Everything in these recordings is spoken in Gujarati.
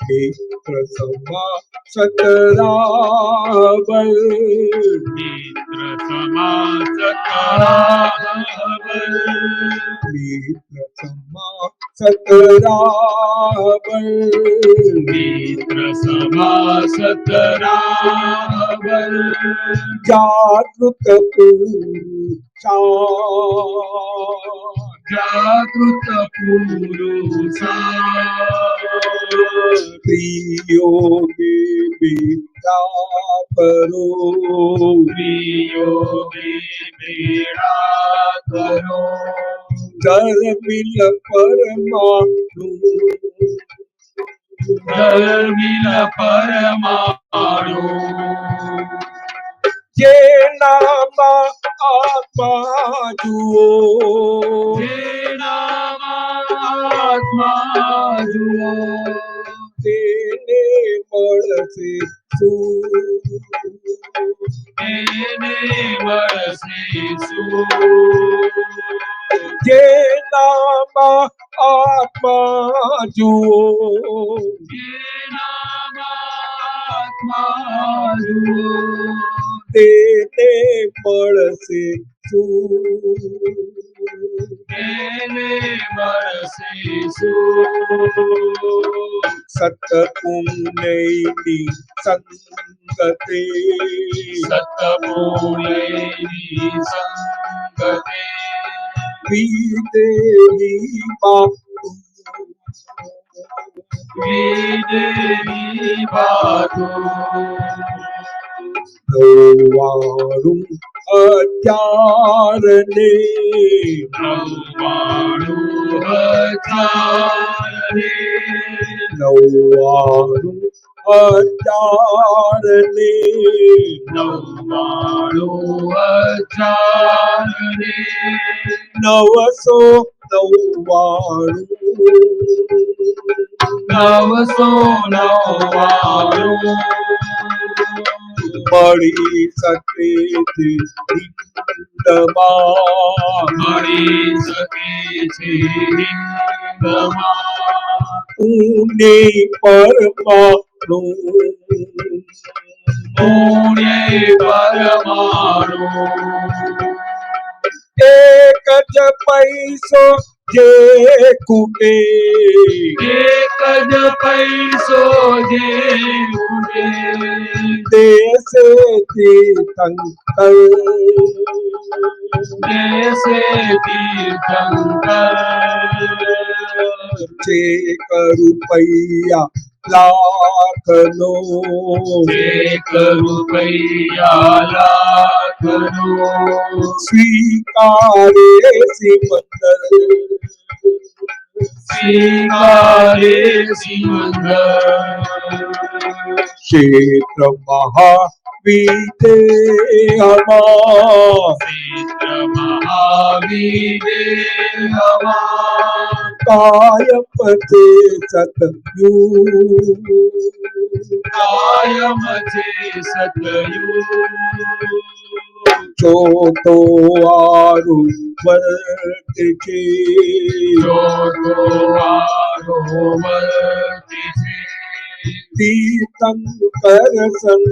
नेत्र समा सतरावर, नेत्र समा सतरावर, नेत्र समा सतरावर, नेत्र समा सतरावर, जागृत पुरुषा, जागृत पुरुषा, त्रियोगी विद्या करो, त्रियोगी बेड़ा करो, धर्मिल परमाणु, धर्मिल परमाणु, जे नाम आत्मा जुओ, जे नाम आत्मा जुओ, તેને મળશે સુખ, તેને મળશે સુખ, જે નામ આત્મા જુઓ, જે નામ આત્મા જુઓ, તેને મળશે સુખ, તેને મળશે સુખ, સતપુણ્યની સંગતે, સતપુણ્યની સંગતે, વિદેહી બાપુ, વિદેહી બાતો, નવાણું હજારને, નવ્વાણું હજારને, નવાણું હજારને, નવ્વાણું હજારને, 999 999 મળી શકે છે હિંદમાં, મળી શકે છે હિંદમાં, પુણ્ય પરમાણુ, પુણ્ય પરમાણુ, એક જ પૈસો જે કૂટે, એક જ પૈસો જે ઉડે, દેશે તીર્થંકર, દેશે તીર્થંકર, ચેક રૂપિયા લાખનો, એક રૂપિયા લાખનો, સ્વીકારે સિમંદર, સ્વીકારે સિમંદર, ક્ષેત્ર મહાવિદેહમાં, ક્ષેત્ર મહાવિદેહમાં, કાયમ છે સતયુગ, કાયમ છે સતયુગ, ચોથો આરું વર્ત છે, ચોથો વારો વર્તે છે, તીર્થંકર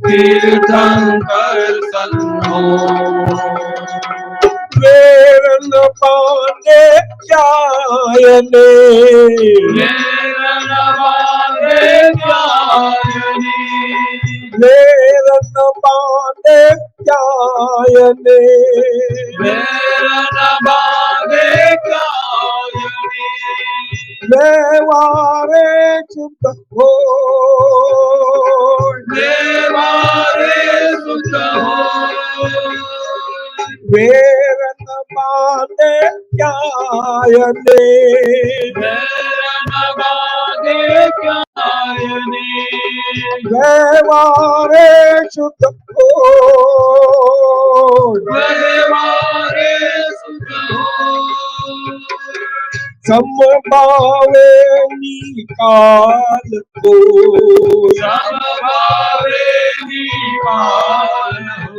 તીર્થંકર સંતો, વેરન પાને જાયને, વેરણ વાગે ત્યારની, વેરન પાને જાયને, વેરણ વાગે ત્યારની, વ્યવહારે શુદ્ધ હોય, દેવારે સુત હોય, વેરન પાને જાયને, વેરણ વાગે ત્યારની, વ્યવહારે શુદ્ધ હોય, દેવારે સુત હોય, સમભાવે નિકાલ હો, સમભાવે નિવાલ હો,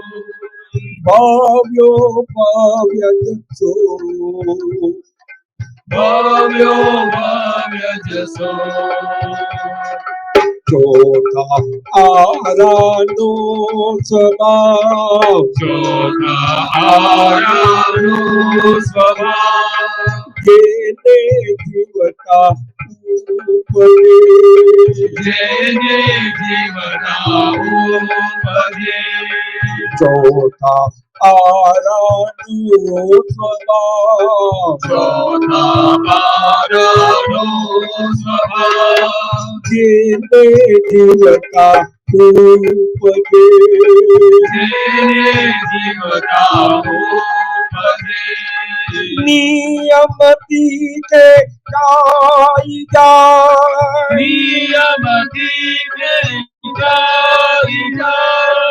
ભાવ્યો ભાવ્ય સો, ભવ્યો ભવ્ય રજસો ચોથા આરાનો સ્વભાવ ચોથા આરાનો સ્વભાવ જેને જીવતા ઉપરે જેને જીવતા ઉપજે ચોથા આરાનો સ્વભાવ ચોથા આરાનો સ્વભાવ જેને જીવતા ઉપજે જેને જીવતા ઉપજે નિયમતી કે કાઈ જાય નિયમથી કે જાય જાય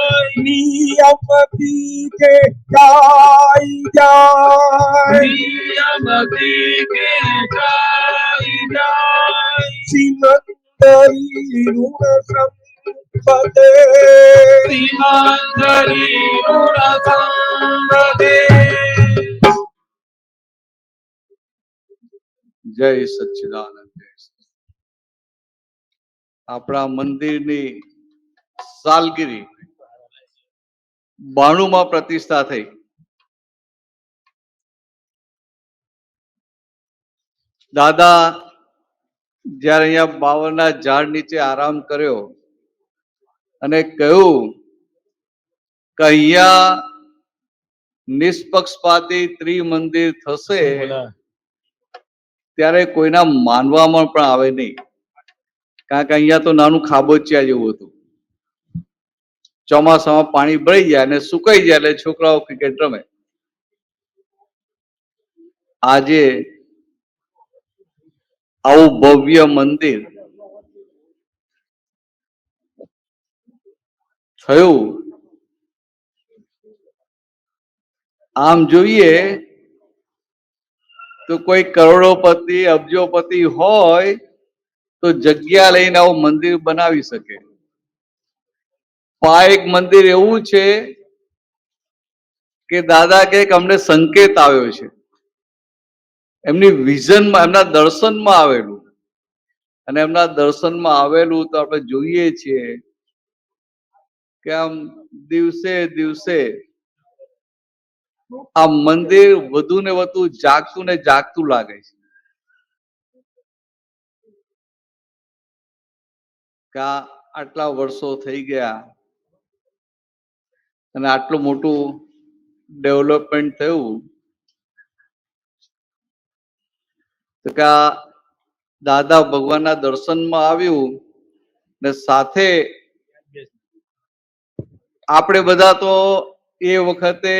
નિયમતી કે કાઈ જાય નિયમથી કે જાય જાય સિમંદરી ઋણ સંપદે સિમંદરી ઋણ સંપદે જય સચ્ચિદાનંદ. આપણા મંદિરની સાલગીરી 92 પ્રતિષ્ઠા થઈ. દાદા જ્યારે અહીંયા બાવળના ઝાડ નીચે આરામ કર્યો અને કહ્યું કે અહીંયા નિષ્પક્ષપાતી ત્રિમંદિર થશે, ત્યારે કોઈના માનવામાં પણ આવે નહીં. કારણ કે અહીંયા તો નાનું ખાબોચિયા જેવું હતું. ચોમાસામાં પાણી ભરાઈ જાય અને સુકાઈ જાય એટલે છોકરાઓ ક્રિકેટ રમે. આજે આવું ભવ્ય મંદિર થયું. આમ જોઈએ તો કોઈ કરોડોપતિ અબજોપતિ હોય તો જગ્યા લઈને આવું મંદિર બનાવી શકે. આ એક મંદિર એવું છે કે દાદા કે અમને સંકેત આવ્યો છે, એમની વિઝનમાં, એમના દર્શનમાં આવેલું. અને એમના દર્શનમાં આવેલું તો આપણે જોઈએ છીએ કે આમ દિવસે દિવસે આ મંદિર વધુ ને વધુ જાગતું ને જાગતું લાગે છે. કે આટલા વર્ષો થઈ ગયા અને આટલું મોટું ડેવલપમેન્ટ થયું તો કે આ દાદા ભગવાનના દર્શનમાં આવ્યું ને સાથે આપણે બધા તો એ વખતે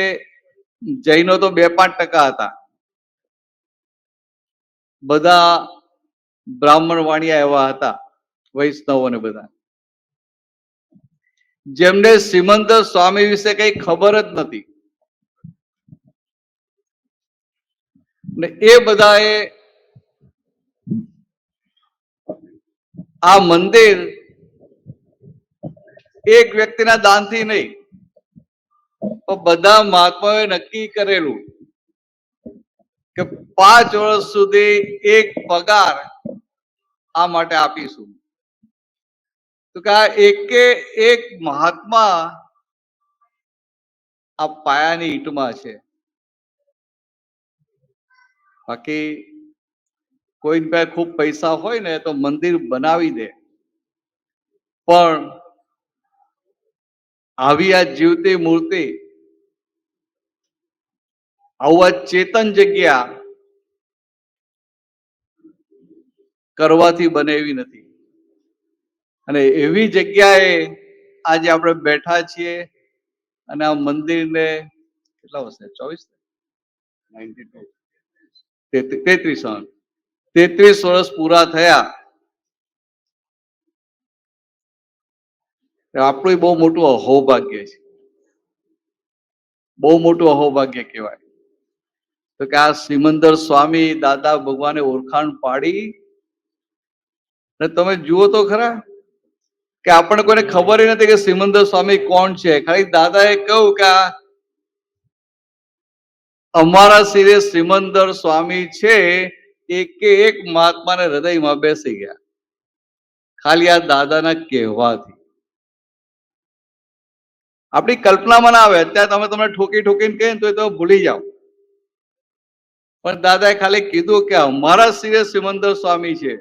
જૈનો તો 2-5% હતા. બધા બ્રાહ્મણ વાણિયા એવા હતા, વૈષ્ણવો ને બધા, જેમને સિમંદર સ્વામી વિશે કઈ ખબર જ નથી. ને એ બધાએ આ મંદિર એક વ્યક્તિના દાનથી નહીં, પણ બધા મહાત્માઓએ નક્કી કરેલું કે 5 વર્ષ સુધી એક પગાર આ માટે આપીશું. તો કે આ એકે એક મહાત્મા આ પાયાની ઈંટમાં છે. બાકી કોઈ પાસે ખૂબ પૈસા હોય ને તો મંદિર બનાવી દે, પણ આવી આ જીવતી મૂર્તિ, આવું આ ચેતન જગ્યા કરવાથી બને એવી નથી. અને એવી જગ્યાએ આજે આપણે બેઠા છીએ અને આ મંદિરને કેટલા વર્ષ 33 વર્ષ પૂરા થયા. આપણું બહુ મોટું અહોભાગ્ય છે, બહુ મોટું અહોભાગ્ય કહેવાય. તો કે આ સિમંદર સ્વામી દાદા ભગવાને ઓળખાણ પાડી. અને તમે જુઓ તો ખરા કે આપણને કોઈને ખબર નથી કે સિમંદર સ્વામી કોણ છે. ખાલી દાદાએ કહ્યું કે અમારા શિરે સિમંદર સ્વામી છે, એક મહાત્માને હૃદયમાં બેસી ગયા ખાલી આ દાદાના કહેવાથી. આપણી કલ્પનામાં ના આવે. અત્યારે તમે તમને ઠોકી ઠોકીને કહે તો તમે ભૂલી જાઓ, પણ દાદાએ ખાલી કીધું કે અમારા શિરે સિમંદર સ્વામી છે.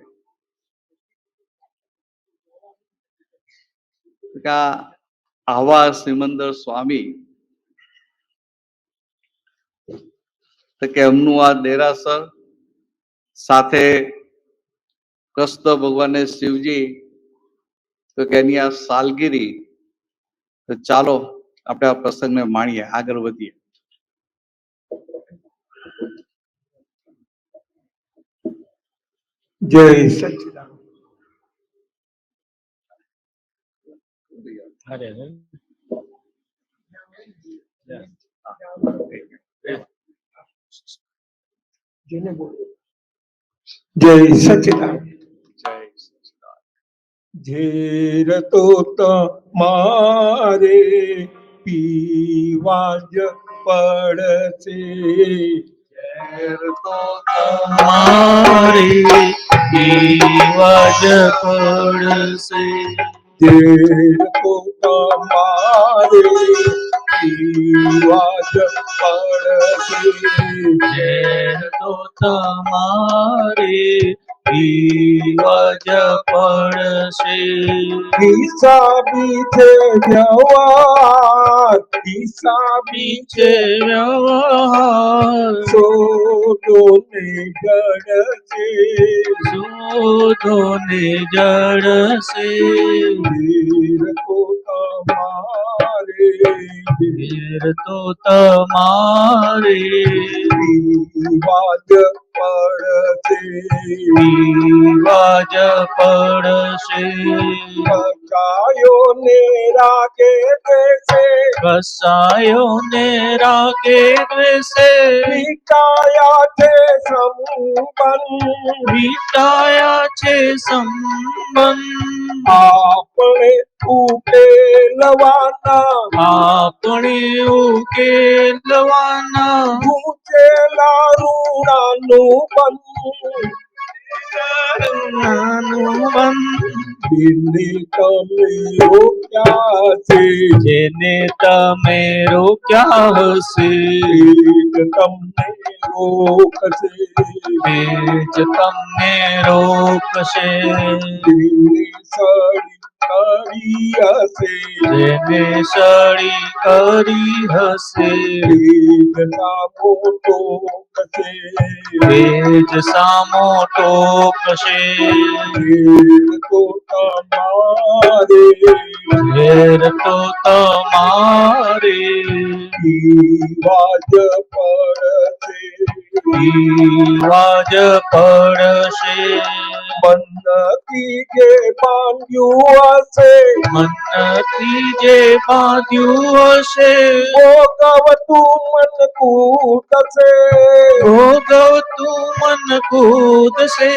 આવા સિમંદર સ્વામી કે એમનું આ દેરાસર સાથે કૃષ્ણ ભગવાન શિવજી, તો કે એની આ સાલગીરી. તો ચાલો આપણે આ પ્રસંગને માણીએ, આગળ વધીએ. જય સચિદાનંદ. જય સચિદાનંદ. ઝેર તો તમારે પીવા જ પડશે, ઝેર તો તમારે પીવા જ પડશે, ઝેર તો તમારે પીવા જ પડશે, ઝેર તો તમારે પીવા જ પડશે. હિસાબી છે વ્યવહાર, હિસાબી છે વ્યવહાર, સોદો ને જડશે, શોધો ને જડશે. ઝેર તો તમારે ઝેર તો તમારે પીવા જ પડશે, પીવા જ પડશે. કચાયો ને રાગે દેશે, કસાયો ને રાગે દ્વેષે, વિકાયા છે સંબંધ, વિટાયા છે સંબંધ. આપણે ઉકેલવાના, આપણે ઉકેલવાના, ઘૂંચેલા ઋણાનું બંધ, નાનું બંધ. જેને તમે રોક્યા છે, જેને તમે રોક્યા હશે, એ જ તમને રોકશે, એ જ તમને રોકશે. જેને સળી કરી હશે, જેને સળી કરી હશે, એ જ સામો ટોકશે, એ જ સામો ટોકશે. ઝેર તો તમારે ઝેર તો તમારે પીવા જ પડશે, પીવા જ પડશે. મનથી જે બાંધ્યું હશે, મનથી જે બાંધ્યું હશે, ભોગવતું મન કૂટશે, ભોગવતું મન કૂદશે.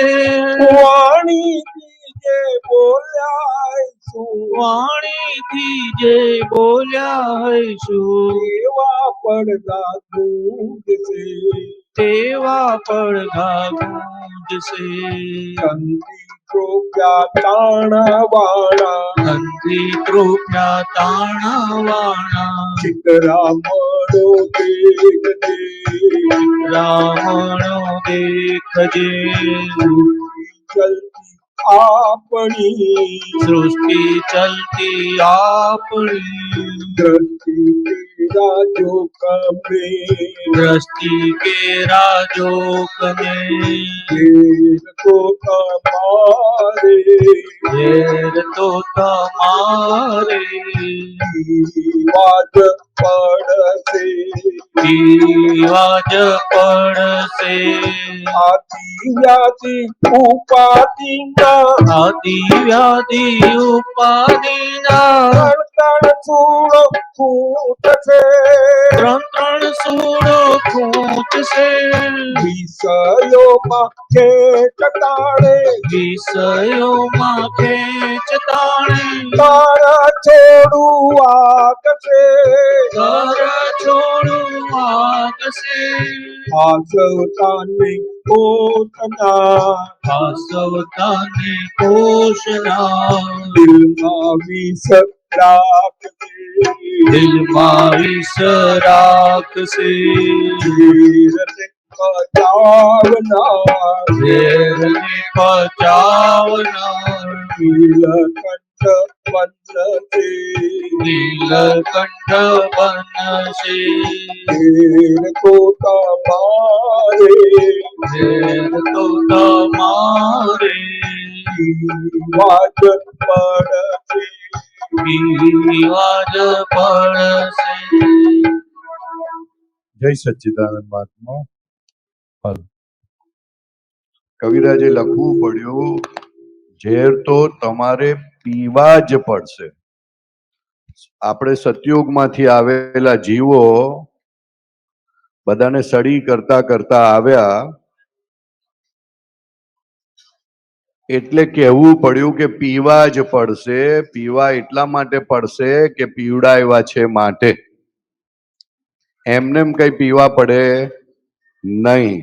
વાણીથી જે બોલ્યા શું, વાણીથી જે બોલ્યા હૈશું, એવા પડદા ગૂંજશે, તેવા પડઘા ગૂંજશે. ચંદી ચોક્યા તાણવાળા, અંધી કૃપા તાણવાણા, ચિતરા મળો દેખજે, રાવણો દેખજે. ચલતી આપણી સૃષ્ટિ ચલતી આપણી, દ્રષ્ટિ તેરા જોખમે, દ્રષ્ટિ કેરા જોકને. ઝેર તો તમારે ઝેર તો તમારે પીવા જ પડશે, પીવા જ પડશે. આદિ વ્યાધિ ઉપાધિના આદિ વ્યાધિ ઉપાધિના તણ ચૂડો ફૂટશે, ત્રણ સૂળો ખૂટશે. વિષયોમાં ખેંચતાણે વિષયોમાં ખેંચતાણે તારા છોડું આગશે, કર છોડું આગશે આસવતાને પોતના વાસવતાને પોષના દિલમાં વિષ રાખજે દિલમાં વિષ રાખશે ઝેરને પચાવનાર ઝેરને પચાવનાર નીલકંઠ બનશે નીલકંઠ બનશે ઝેર તો તમારે ઝેર તો તમારે વાત પડશે પીવાજ પડશે. જય સચ્ચિદાનંદ મહાત્મા. કવિરાજે લખવું પડ્યું, ઝેર તો તમારે પીવા જ પડશે. આપણે સતયુગમાંથી આવેલા જીવો બધાને સડી કરતા કરતા આવ્યા એટલે કહેવું પડ્યું કે પીવા જ પડશે. પીવા એટલા માટે પડશે કે પીવડાવ્યા છે માટે. એમનેમ કઈ પીવા પડે નહીં.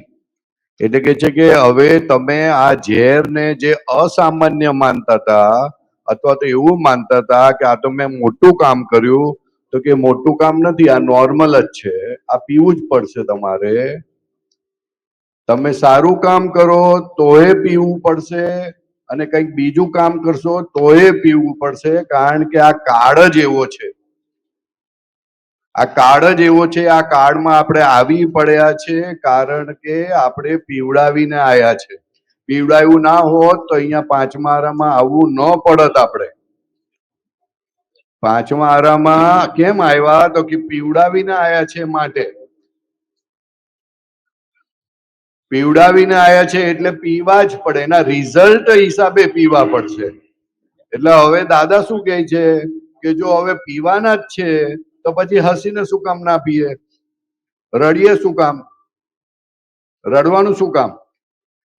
એટલે કે છે કે હવે તમે આ ઝેરને જે અસામાન્ય માનતા હતા અથવા તો એવું માનતા હતા કે આ તો મેં મોટું કામ કર્યું, તો કે મોટું કામ નથી, આ નોર્મલ જ છે, આ પીવું જ પડશે તમારે. તમે સારું કામ કરો તોય પીવું પડશે અને કંઈક બીજું કામ કરશો તોય પીવું પડશે, કારણ કે આ કાળ જ એવો છે. આ કાળ જ એવો છે. આ કાળમાં આપણે આવી પડ્યા છે કારણ કે આપણે પીવડાવીને આયા છે. પીવડાવ્યું ના હોત તો અહીંયા પાંચમા આરામાં આવવું ન પડત. આપણે પાંચમા આરામાં કેમ આવ્યા તો કે પીવડાવીને આયા છે માટે. પીવડાવીને આયા છે એટલે પીવા જ પડે. એના રિઝલ્ટ હિસાબે પીવા પડશે. એટલે હવે દાદા શું કહે છે કે જો હવે પીવાના જ છે તો પછી હસીને શું કામ ના પીએ? રડીએ શું કામ? રડવાનું શું કામ?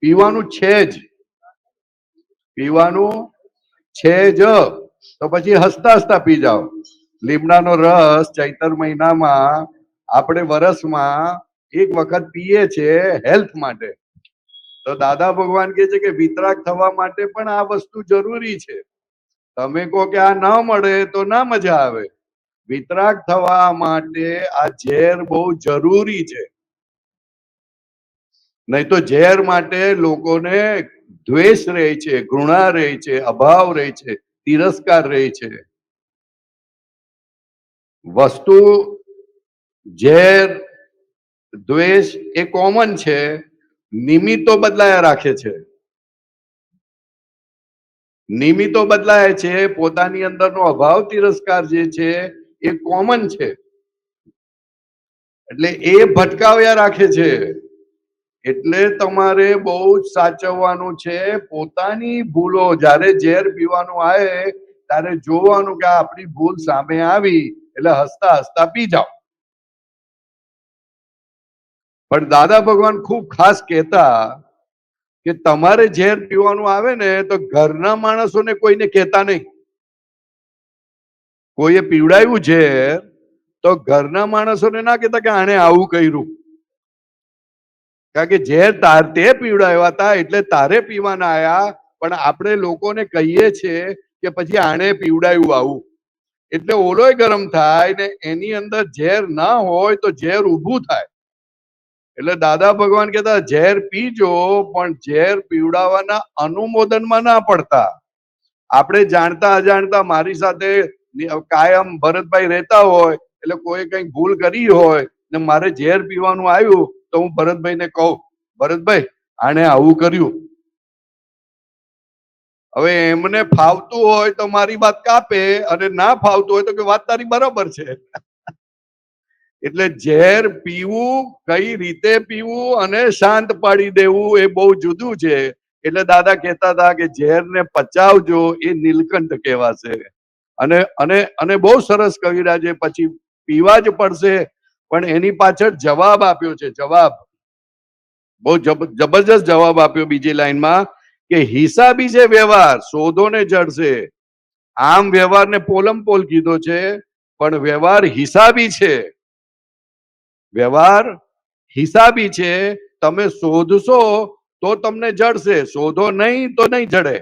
પીવાનું છે જ, પીવાનું છે જ, તો પછી હસતા હસતા પી જાઓ. લીમડાનો રસ ચૈતર મહિનામાં આપણે વરસમાં એક વખત પીએ છે હેલ્થ માટે. તો દાદા ભગવાન કહે છે કે વિતરાગ થવા માટે પણ આ વસ્તુ જરૂરી છે. તમે કહો કે આ ન મળે તો ના મજા આવે. વિતરાગ થવા માટે આ ઝેર બહુ જરૂરી છે. નહીં તો ઝેર માટે લોકોને દ્વેષ રહે છે, ઘૃણા રહે છે, અભાવ રહે છે, તિરસ્કાર રહે છે. વસ્તુ ઝેર દ્વેષ એ કોમન છે, નિમિત્તો બદલાયા રાખે છે. નિમિત્તો બદલાય છે, પોતાની અંદરનો અભાવ તિરસ્કાર જે છે એ કોમન છે, એટલે એ ભટકાવ્યા રાખે છે. એટલે તમારે બહુ જ સાચવવાનું છે. પોતાની ભૂલો જ્યારે ઝેર પીવાનું આવે ત્યારે જોવાનું કે આપણી ભૂલ સામે આવી એટલે હસતા હસતા પી જાઓ. પણ દાદા ભગવાન ખૂબ ખાસ કહેતા કે તમારે ઝેર પીવાનું આવે ને તો ઘરના માણસોને કોઈને કહેતા નહીં. કોઈએ પીવડાવ્યું ઝેર તો ઘરના માણસોને ના કહેતા કે આણે આવું કર્યું, કારણ કે ઝેર તે પીવડાવ્યા હતા એટલે તારે પીવાના આયા. પણ આપણે લોકોને કહીએ છીએ કે પછી આણે પીવડાવ્યું આવું, એટલે ઓલોય ગરમ થાય ને એની અંદર ઝેર ના હોય તો ઝેર ઊભું થાય. એટલે દાદા ભગવાન કહેતા ઝેર પીજો પણ ઝેર પીવડાવવાના અનુમોદનમાં ના પડતા. આપણે જાણતા અજાણતા મારી સાથે કાયમ ભરતભાઈ રહેતા હોય એટલે કોઈ કઈક ભૂલ કરી હોય ને મારે ઝેર પીવાનું આવ્યું તો હું ભરતભાઈને કહું, ભરતભાઈ આને આવું કર્યું. હવે એમને ફાવતું હોય તો મારી વાત કાપે અને ના ફાવતું હોય તો કે વાત તારી બરાબર છે. એટલે ઝેર પીવું, કઈ રીતે પીવું અને શાંત પાડી દેવું એ બહુ જુદું છે. એટલે દાદા કહેતા હતા કે ઝેરને પચાવજો, એ નીલકંઠ કહેવાશે. અને અને અને બહુ સરસ કવિરાજે પછી પીવા જ પડશે પણ એની પાછળ જવાબ આપ્યો છે. જવાબ બહુ જબરજસ્ત જવાબ આપ્યો બીજી લાઈનમાં કે હિસાબી છે વ્યવહાર, શોધો ને જડશે. આમ વ્યવહારને પોલમ પોલ કીધો છે પણ વ્યવહાર હિસાબી છે. વ્યવહાર હિસાબી છે. તમે શોધશો તો તમને જડશે, શોધો નહીં તો નહીં જડે.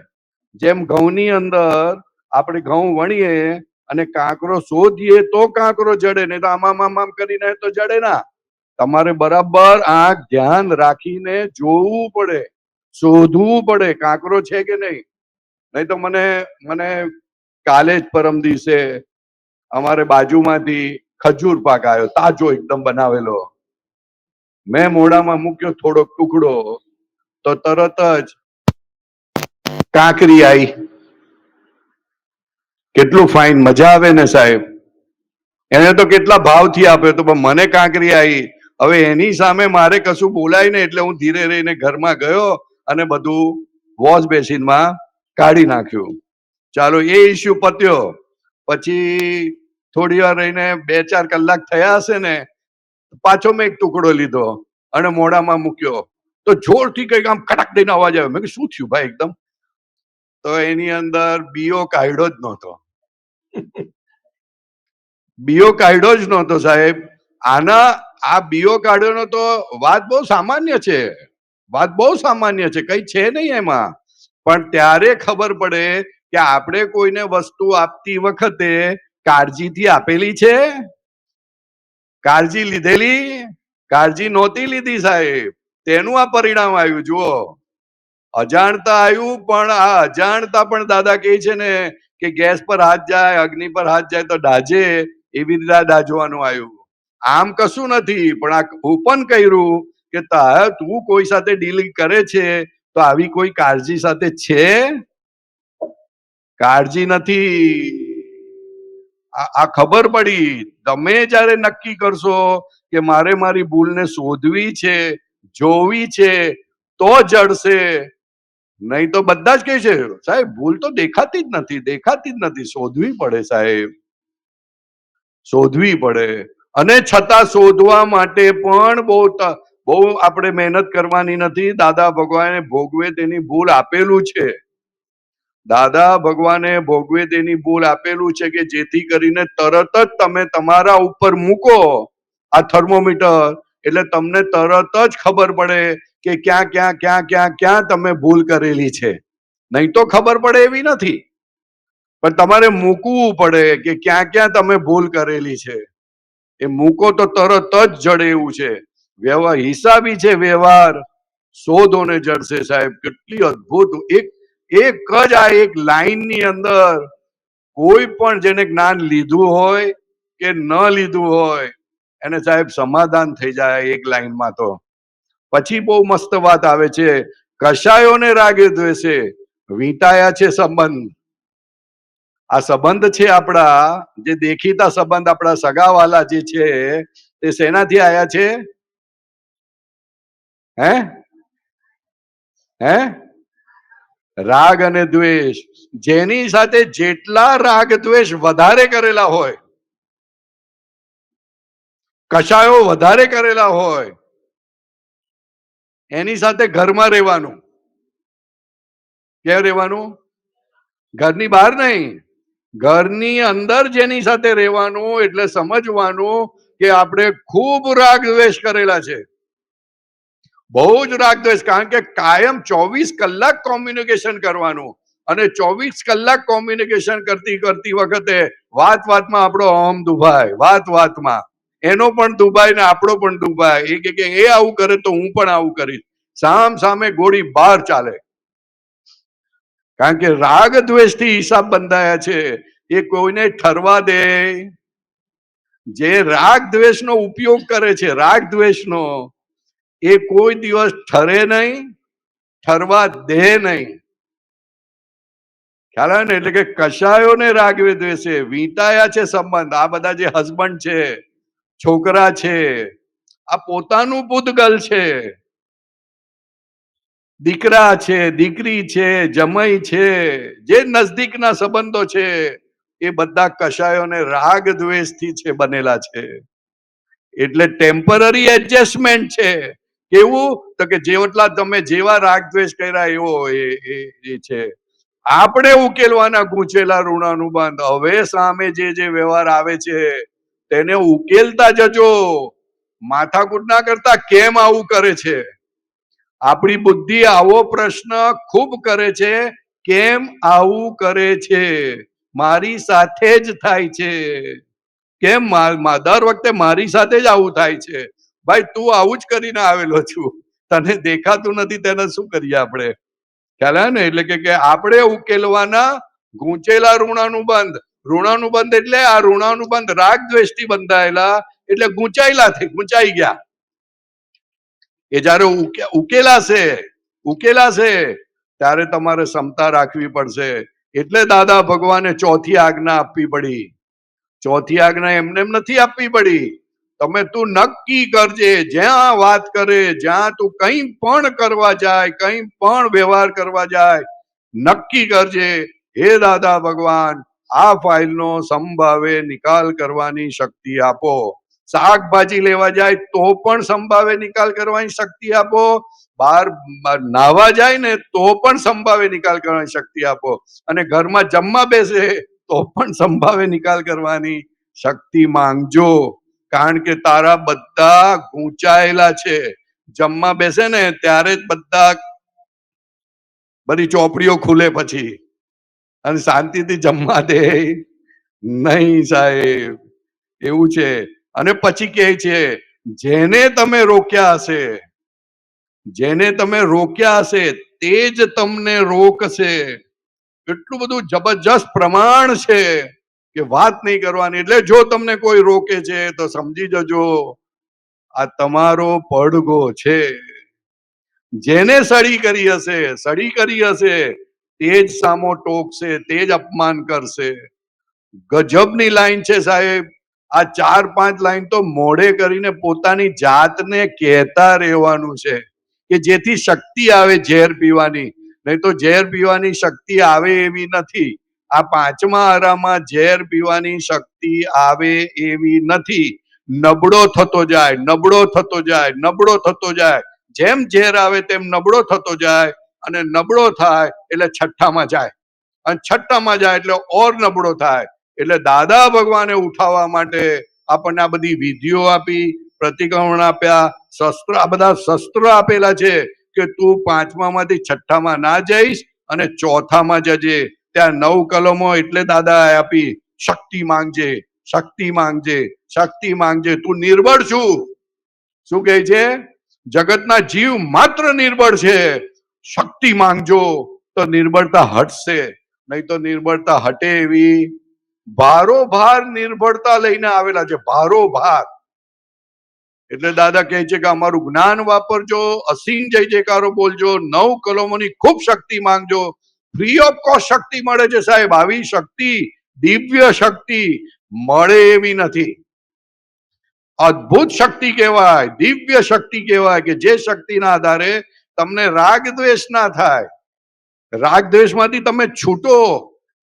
જેમ ઘઉંની અંદર આપણે ઘઉં વણીએ અને કાંકરો શોધીએ તો કાંકરો જડે, નહીં તો આમ કરીને તો જડે ના. તમારે બરાબર આંખ ધ્યાન રાખીને જોવું પડે, શોધવું પડે કાંકરો છે કે નહીં. નહીં તો મને કાલે જ પરમ દિવસે અમારે બાજુમાંથી ખજૂર પાક આવ્યો, તાજો એકદમ બનાવેલો. મેં મોઢામાં મૂક્યો થોડોક ટુકડો તો તરત જ કાંકરી આવી. કેટલું ફાઇન, મજા આવે ને સાહેબ. એને તો કેટલા ભાવથી આપ્યો તો, પણ મને કાંકરી આવી. હવે એની સામે મારે કશું બોલાય ને, એટલે હું ધીરે રહીને ઘરમાં ગયો અને બધું વોશ બેસિનમાં કાઢી નાખ્યું. ચાલો એ ઇસ્યુ પત્યો. પછી થોડી વાર રહીને 2-4 કલાક થયા હશે ને, પાછો મેં એક ટુકડો લીધો અને મોઢામાં મૂક્યો તો જોરથી કઈક આમ કડક દઈને અવાજ આવ્યો. મેં કીધું શું થયું ભાઈ એકદમ? તો એની અંદર બીઓ કાઢ્યો જ નહોતો. બીઓ કાઢ્યો જ નહોતો સાહેબ. આ બીઓ કાઢ્યો તો વાત બહુ સામાન્ય છે, વાત બહુ સામાન્ય છે, કઈ છે નહીં એમાં. પણ ત્યારે ખબર પડે કે આપણે કોઈને વસ્તુ આપતી વખતે કાળજીથી આપેલી છે, કાળજી લીધેલી, કાળજી નહોતી લીધી સાહેબ. તેનું આ પરિણામ આવ્યું. જુઓ, અજાણતા આવ્યું, પણ આ અજાણતા પણ દાદા કહે છે ને કે ગેસ પર હાથ જાય, અગ્નિ પર હાથ જાય તો દાજે, એવી રીતે દાજવાનું આવ્યું. આમ કશું નથી, પણ આ ઓપન કર્યું કે તું કોઈ સાથે ડીલિંગ કરે છે તો આવી કોઈ કાળજી સાથે છે? કાળજી નથી. આ ખબર પડી. તમે જયારે નક્કી કરશો કે મારે મારી ભૂલને શોધવી છે, જોવી છે, તો જડશે. નહીં તો બધા જ કહે છે સાહેબ ભૂલ તો દેખાતી જ નથી, દેખાતી જ નથી. શોધવી પડે સાહેબ, શોધવી પડે. અને છતાં શોધવા માટે પણ બહુ આપણે મહેનત કરવાની નથી. દાદા ભગવાને ભોગવે તેની ભૂલ આપેલું છે. દાદા ભગવાને ભોગવે તેની ભૂલ આપેલું છે કે જેથી કરીને તરત જ તમે તમારા ઉપર મૂકો આ થર્મોમીટર, એટલે તમને તરત જ ખબર પડે કે ક્યાં તમે ભૂલ કરેલી છે. નહીં તો ખબર પડે એવી નથી, પણ તમારે મૂકવું પડે કે ક્યાં તમે ભૂલ કરેલી છે. એ મૂકો તો તરત જ જડે એવું છે. વ્યવહાર હિસાબી છે, વ્યવહાર શોધો ને જડશે સાહેબ. કેટલી અદ્ભુત એક જ આ એક લાઈન ની અંદર કોઈ પણ જેને જ્ઞાન લીધું હોય કે ન લીધું હોય એને સાહેબ સમાધાન થઈ જાય એક લાઈનમાં. તો પછી બહુ મસ્ત વાત આવે છે. કશાયોને રાગે દ્વેષે વીંટાયા છે સંબંધ. આ સંબંધ છે આપણા, જે દેખીતા સંબંધ આપણા સગાવાલા જે છે તે શેનાથી આયા છે? હે રાગ અને દ્વેષ. જેની સાથે જેટલા રાગ દ્વેષ વધારે કરેલા હોય, કશાયો વધારે કરેલા હોય, એની સાથે ઘરમાં રહેવાનું. ક્યાં રહેવાનું? ઘરની બહાર નહીં, ઘરની અંદર જેની સાથે રહેવાનું. એટલે સમજવાનું કે આપણે ખૂબ રાગ દ્વેષ કરેલા છે, બહુ જ રાગ દ્વેષ. કારણ કે કાયમ 24 કલાક કોમ્યુનિકેશન કરવાનું, અને 24 કલાક કોમ્યુનિકેશન કરતી વખતે વાતમાં આપણો અહમ દુભાય, વાતમાં એનો પણ દુભાય ને આપણો પણ દુભાય. એ કે એ આવું કરે તો હું પણ આવું કરીશ. સામે ગોળી બહાર ચાલે. કારણ કે રાગ દ્વેષ થી હિસાબ બંધાયા છે. એ કોઈને ઠરવા દે? જે રાગ દ્વેષનો ઉપયોગ કરે છે, રાગ દ્વેષનો, એ કોઈ દિવસ ઠરે નહીં, ઠરવા દે નહીં. ખ્યાલ આવે ને? એટલે કે કશાયોને રાગવે દ્વેષે વીંટાયા છે સંબંધ. આ બધા જે હસબન્ડ છે, છોકરા છે, આ પોતાનું પૂતગલ છે. દીકરા છે, દીકરી છે, જમાઈ છે, જે નજદીકના સંબંધો છે, એ બધા કશાયોને રાગ દ્વેષથી છે બનેલા છે. એટલે ટેમ્પરરી એડજસ્ટમેન્ટ છે. કેવું? તો કે તમે જેવા રાગ દ્વેષ કર્યા એવો એ છે. આપણે ઉકેલવાના ગૂંચેલા ઋણાનુબંધ. હવે સામે જે વ્યવહાર આવે છે તેને ઉકેલતા જજો. માથાકૂટ ના કરતા કેમ આવું કરે છે. આપણી બુદ્ધિ આવો પ્રશ્ન ખૂબ કરે છે, કેમ આવું કરે છે, મારી સાથે જ થાય છે, કેમ દર વખતે મારી સાથે જ આવું થાય છે. ભાઈ તું આવું જ કરીને આવેલો છું, તને દેખાતું નથી, તેને શું કરીએ આપણે? ખ્યાલ આવે ને? એટલે કે આપણે ઉકેલવાના ગૂંચેલા ઋણાનુબંધ. ઋણાનુબંધ એટલે આ ઋણાનુબંધ રાગ દ્વેષથી બંધાયેલા, એટલે ગૂંચાઈ ગયા. એ જયારે ઉકેલાશે ત્યારે તમારે ક્ષમતા રાખવી પડશે. એટલે દાદા ભગવાને ચોથી આજ્ઞા આપવી પડી. ચોથી આજ્ઞા એમને એમ નથી આપવી પડી. તું નક્કી કરજે, જ્યાં વાત કરે, જ્યાં તું કંઈ પણ કરવા જાય, કંઈ પણ વ્યવહાર કરવા જાય, નક્કી કરજે, હે દાદા ભગવાન, આ ફાઇલનો સંભાવે નિકાલ કરવાની શક્તિ આપો. શાકભાજી લેવા જાય તો પણ સંભાવે નિકાલ કરવાની શક્તિ આપો. બહાર નાવા જાય ને તો પણ સંભાવે નિકાલ કરવાની શક્તિ આપો. અને ઘરમાં જમવા બેસે તો પણ સંભાવે નિકાલ કરવાની શક્તિ માંગજો. કારણ કે તારા બધા ગૂંચાયેલા છે. જમવા બેસે ને ત્યારે જ બધી ચોપડીઓ ખુલે પછી, અને શાંતિથી જમવા દે નહીં સાહેબ. એવું છે. અને પછી કહે છે, જેને તમે રોક્યા હશે તે જ તમને રોકશે. એટલું બધું જબરજસ્ત પ્રમાણ છે કે વાત નહીં કરવાની. એટલે જો તમને કોઈ રોકે છે તો સમજી જજો, આ તમારો પડઘો છે. જેને સડી કરી હશે તે જ સામો ટોકશે, તે જ અપમાન કરશે. ગજબની લાઈન છે સાહેબ. આ 4-5 લાઈન તો મોઢે કરીને પોતાની જાતને કહેતા રહેવાનું છે, કે જેથી શક્તિ આવે ઝેર પીવાની. નહીં તો ઝેર પીવાની શક્તિ આવે એવી નથી. આ 5મા આરામાં ઝેર પીવાની શક્તિ આવે એવી નથી. નબળો થતો જાય. જેમ ઝેર આવે તેમ નબળો થતો જાય, અને નબળો થાય એટલે છઠ્ઠામાં જાય, અને છઠ્ઠામાં જાય એટલે ઓર નબળો થાય. એટલે દાદા ભગવાને ઉઠાવવા માટે આપણને આ બધી વિધિઓ આપી, પ્રતિક્રમણ આપ્યા, શસ્ત્ર, આ બધા શસ્ત્રો આપેલા છે કે તું 5મામાંથી છઠ્ઠામાં ના જઈશ અને ચોથામાં જજે. ત્યાં 9 કલમો એટલે દાદા આપી, શક્તિ માંગજે. તું નિર્બળ છું. શું કહે છે? જગતના જીવ માત્ર નિર્બળ છે, શક્તિ માંગજો તો નિર્બળતા હટશે. નહીં તો નિર્બળતા હટે એવી ભારોભાર નિર્બળતા લઈને આવેલા છે, ભારોભાર. એટલે દાદા કહે છે કે અમારું જ્ઞાન વાપરજો, અસીમ જય જયકારો બોલજો, 9 કલમોની ખૂબ શક્તિ માંગજો. ફ્રી ઓફ કોસ્ટ શક્તિ મળે છે સાહેબ. આવી શક્તિ, દિવ્ય શક્તિ મળે એવી નથી. અદ્ભુત શક્તિ કહેવાય, દિવ્ય શક્તિ કહેવાય, કે જે શક્તિના આધારે તમને રાગ દ્વેષ ના થાય. રાગ દ્વેષમાંથી તમે છૂટો,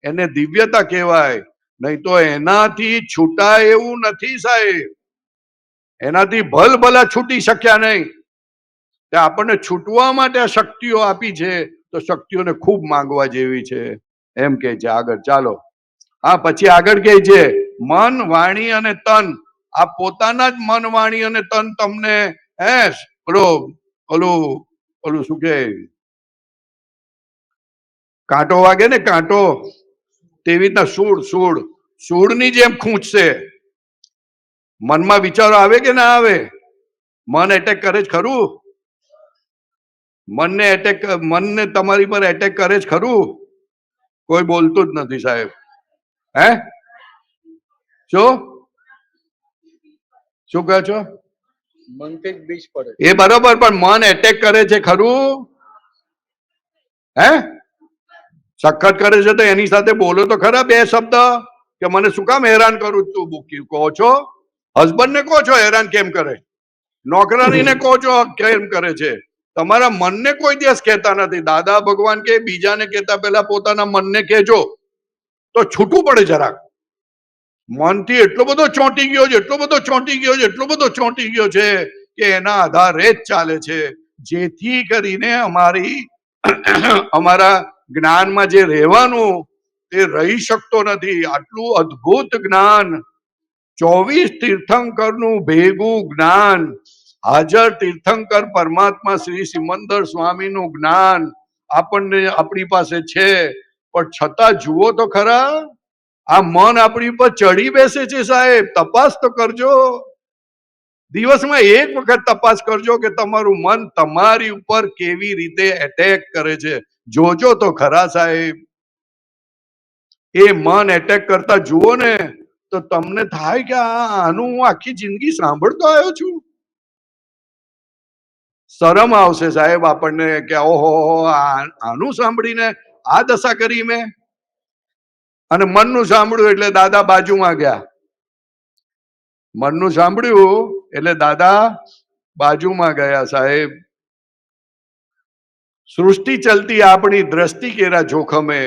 એને દિવ્યતા કહેવાય. નહીં તો એનાથી છૂટાય એવું નથી સાહેબ. એનાથી ભલભલા છૂટી શક્યા નહીં. આપણને છૂટવા માટે આ શક્તિઓ આપી છે, તો શક્તિઓને ખૂબ માંગવા જેવી છે, એમ કે છે. આગળ ચાલો. હા, પછી આગળ કહે છે, મન, વાણી અને તન. આ પોતાના જ મન, વાણી અને તન તમને ઓલું શું કે, કાંટો વાગે ને, કાંટો, તેવી રીતના સૂળની જેમ ખૂંચશે. મનમાં વિચારો આવે કે ના આવે? મન એટેક કરે છે ખરું? મનને તમારી પર એટેક કરે છે ખરું? કોઈ બોલતું જ નથી સાહેબ. શું કહો છો? મનથી જ બીજ પડે એ બરોબર, પણ મન એટેક કરે છે ખરું? સખત કરે છે તો એની સાથે બોલો તો ખરા 2 શબ્દ, કે મને શું કામ હેરાન કરું તું? કહો છો હસબન્ડ ને, કહો છો હેરાન કેમ કરે? નોકરાનીને કહો છો કેમ કરે છે? તમારા મનને કોઈ દિવસ કહેતા નથી. દાદા ભગવાન કે બીજાને કહેતા પહેલા પોતાના મનને કહેજો તો છૂટું પડે જરાક. મનથી એટલો બધો ચોંટી ગયો છે કે એના આધારે જ ચાલે છે. જેથી કરીને અમારા જ્ઞાનમાં જે રહેવાનું તે રહી શકતો નથી. આટલું અદ્ભુત જ્ઞાન 24 તીર્થંકરનું ભેગું જ્ઞાન, હાજર તીર્થંકર પરમાત્મા શ્રી સિમંદર સ્વામીનું જ્ઞાન આપણને આપણી પાસે છે, પણ છતાં જુઓ તો ખરા, આ મન આપણી પર ચડી બેસે છે સાહેબ. તપાસ તો કરજો, દિવસમાં એક વખત તપાસ કરજો કે તમારું મન તમારી ઉપર કેવી રીતે એટેક કરે છે. જોજો તો ખરા સાહેબ. એ મન એટેક કરતા જુઓ ને તો તમને થાય કે આનું હું આખી જિંદગી સાંભળતો આવ્યો છું. શરમ આવશે સાહેબ આપણને કે ઓહો આનું સાંભળીને આ દશા કરી મેં. અને મનનું સાંભળ્યું એટલે દાદા બાજુમાં ગયા. મનનું સાંભળ્યું એટલે દાદા બાજુમાં ગયા સાહેબ. સૃષ્ટિ ચલતી આપણી દ્રષ્ટિ કેરા જોખમે.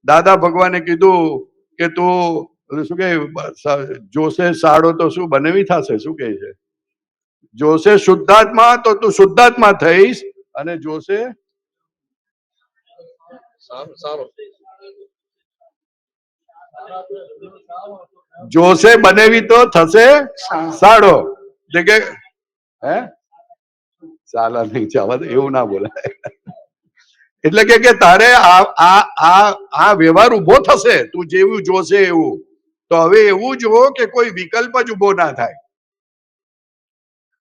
દાદા ભગવાને કીધું કે તું શું કે જોશે સાડો તો શું બનેવી થશે, શું કહે છે, જોશે શુદ્ધાત્મા તો તું શુદ્ધાત્મા થઈશ, અને જોશે જોશે બનેવી તો થશે સાડો. કે હે ચાલા નહીં ચાવા એવું ના બોલાય. એટલે કે તારે આ વ્યવહાર ઉભો થશે, તું જેવું જોશે એવું. તો હવે એવું જો કે કોઈ વિકલ્પ જ ઉભો ના થાય.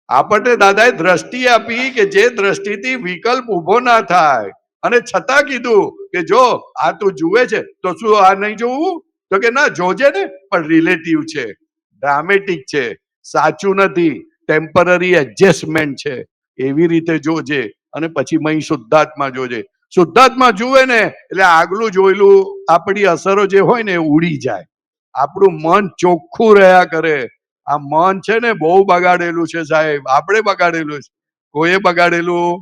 આપણને દાદાએ દ્રષ્ટિ આપી કે જે દ્રષ્ટિથી વિકલ્પ ઉભો ના થાય, અને છતાં કીધું કે જો આ તું જુએ છે તો શું આ નહીં જોવું? તો કે ના જોજે ને, પણ રિલેટિવ છે, ડ્રામેટિક છે, સાચું નથી, ટેમ્પરરી એડજસ્ટમેન્ટ છે, એવી રીતે જોજે. અને પછી મહી શુદ્ધાત્મા જોજે. શુદ્ધાત્મા જુએ ને એટલે આગલું જોયેલું આપણી અસરો જે હોય ને એ ઉડી જાય. આપણું મન ચોખ્ખું રહ્યા કરે. આ મન છે ને બહુ બગાડેલું છે સાહેબ. આપણે બગાડેલું છે, કોઈએ બગાડેલું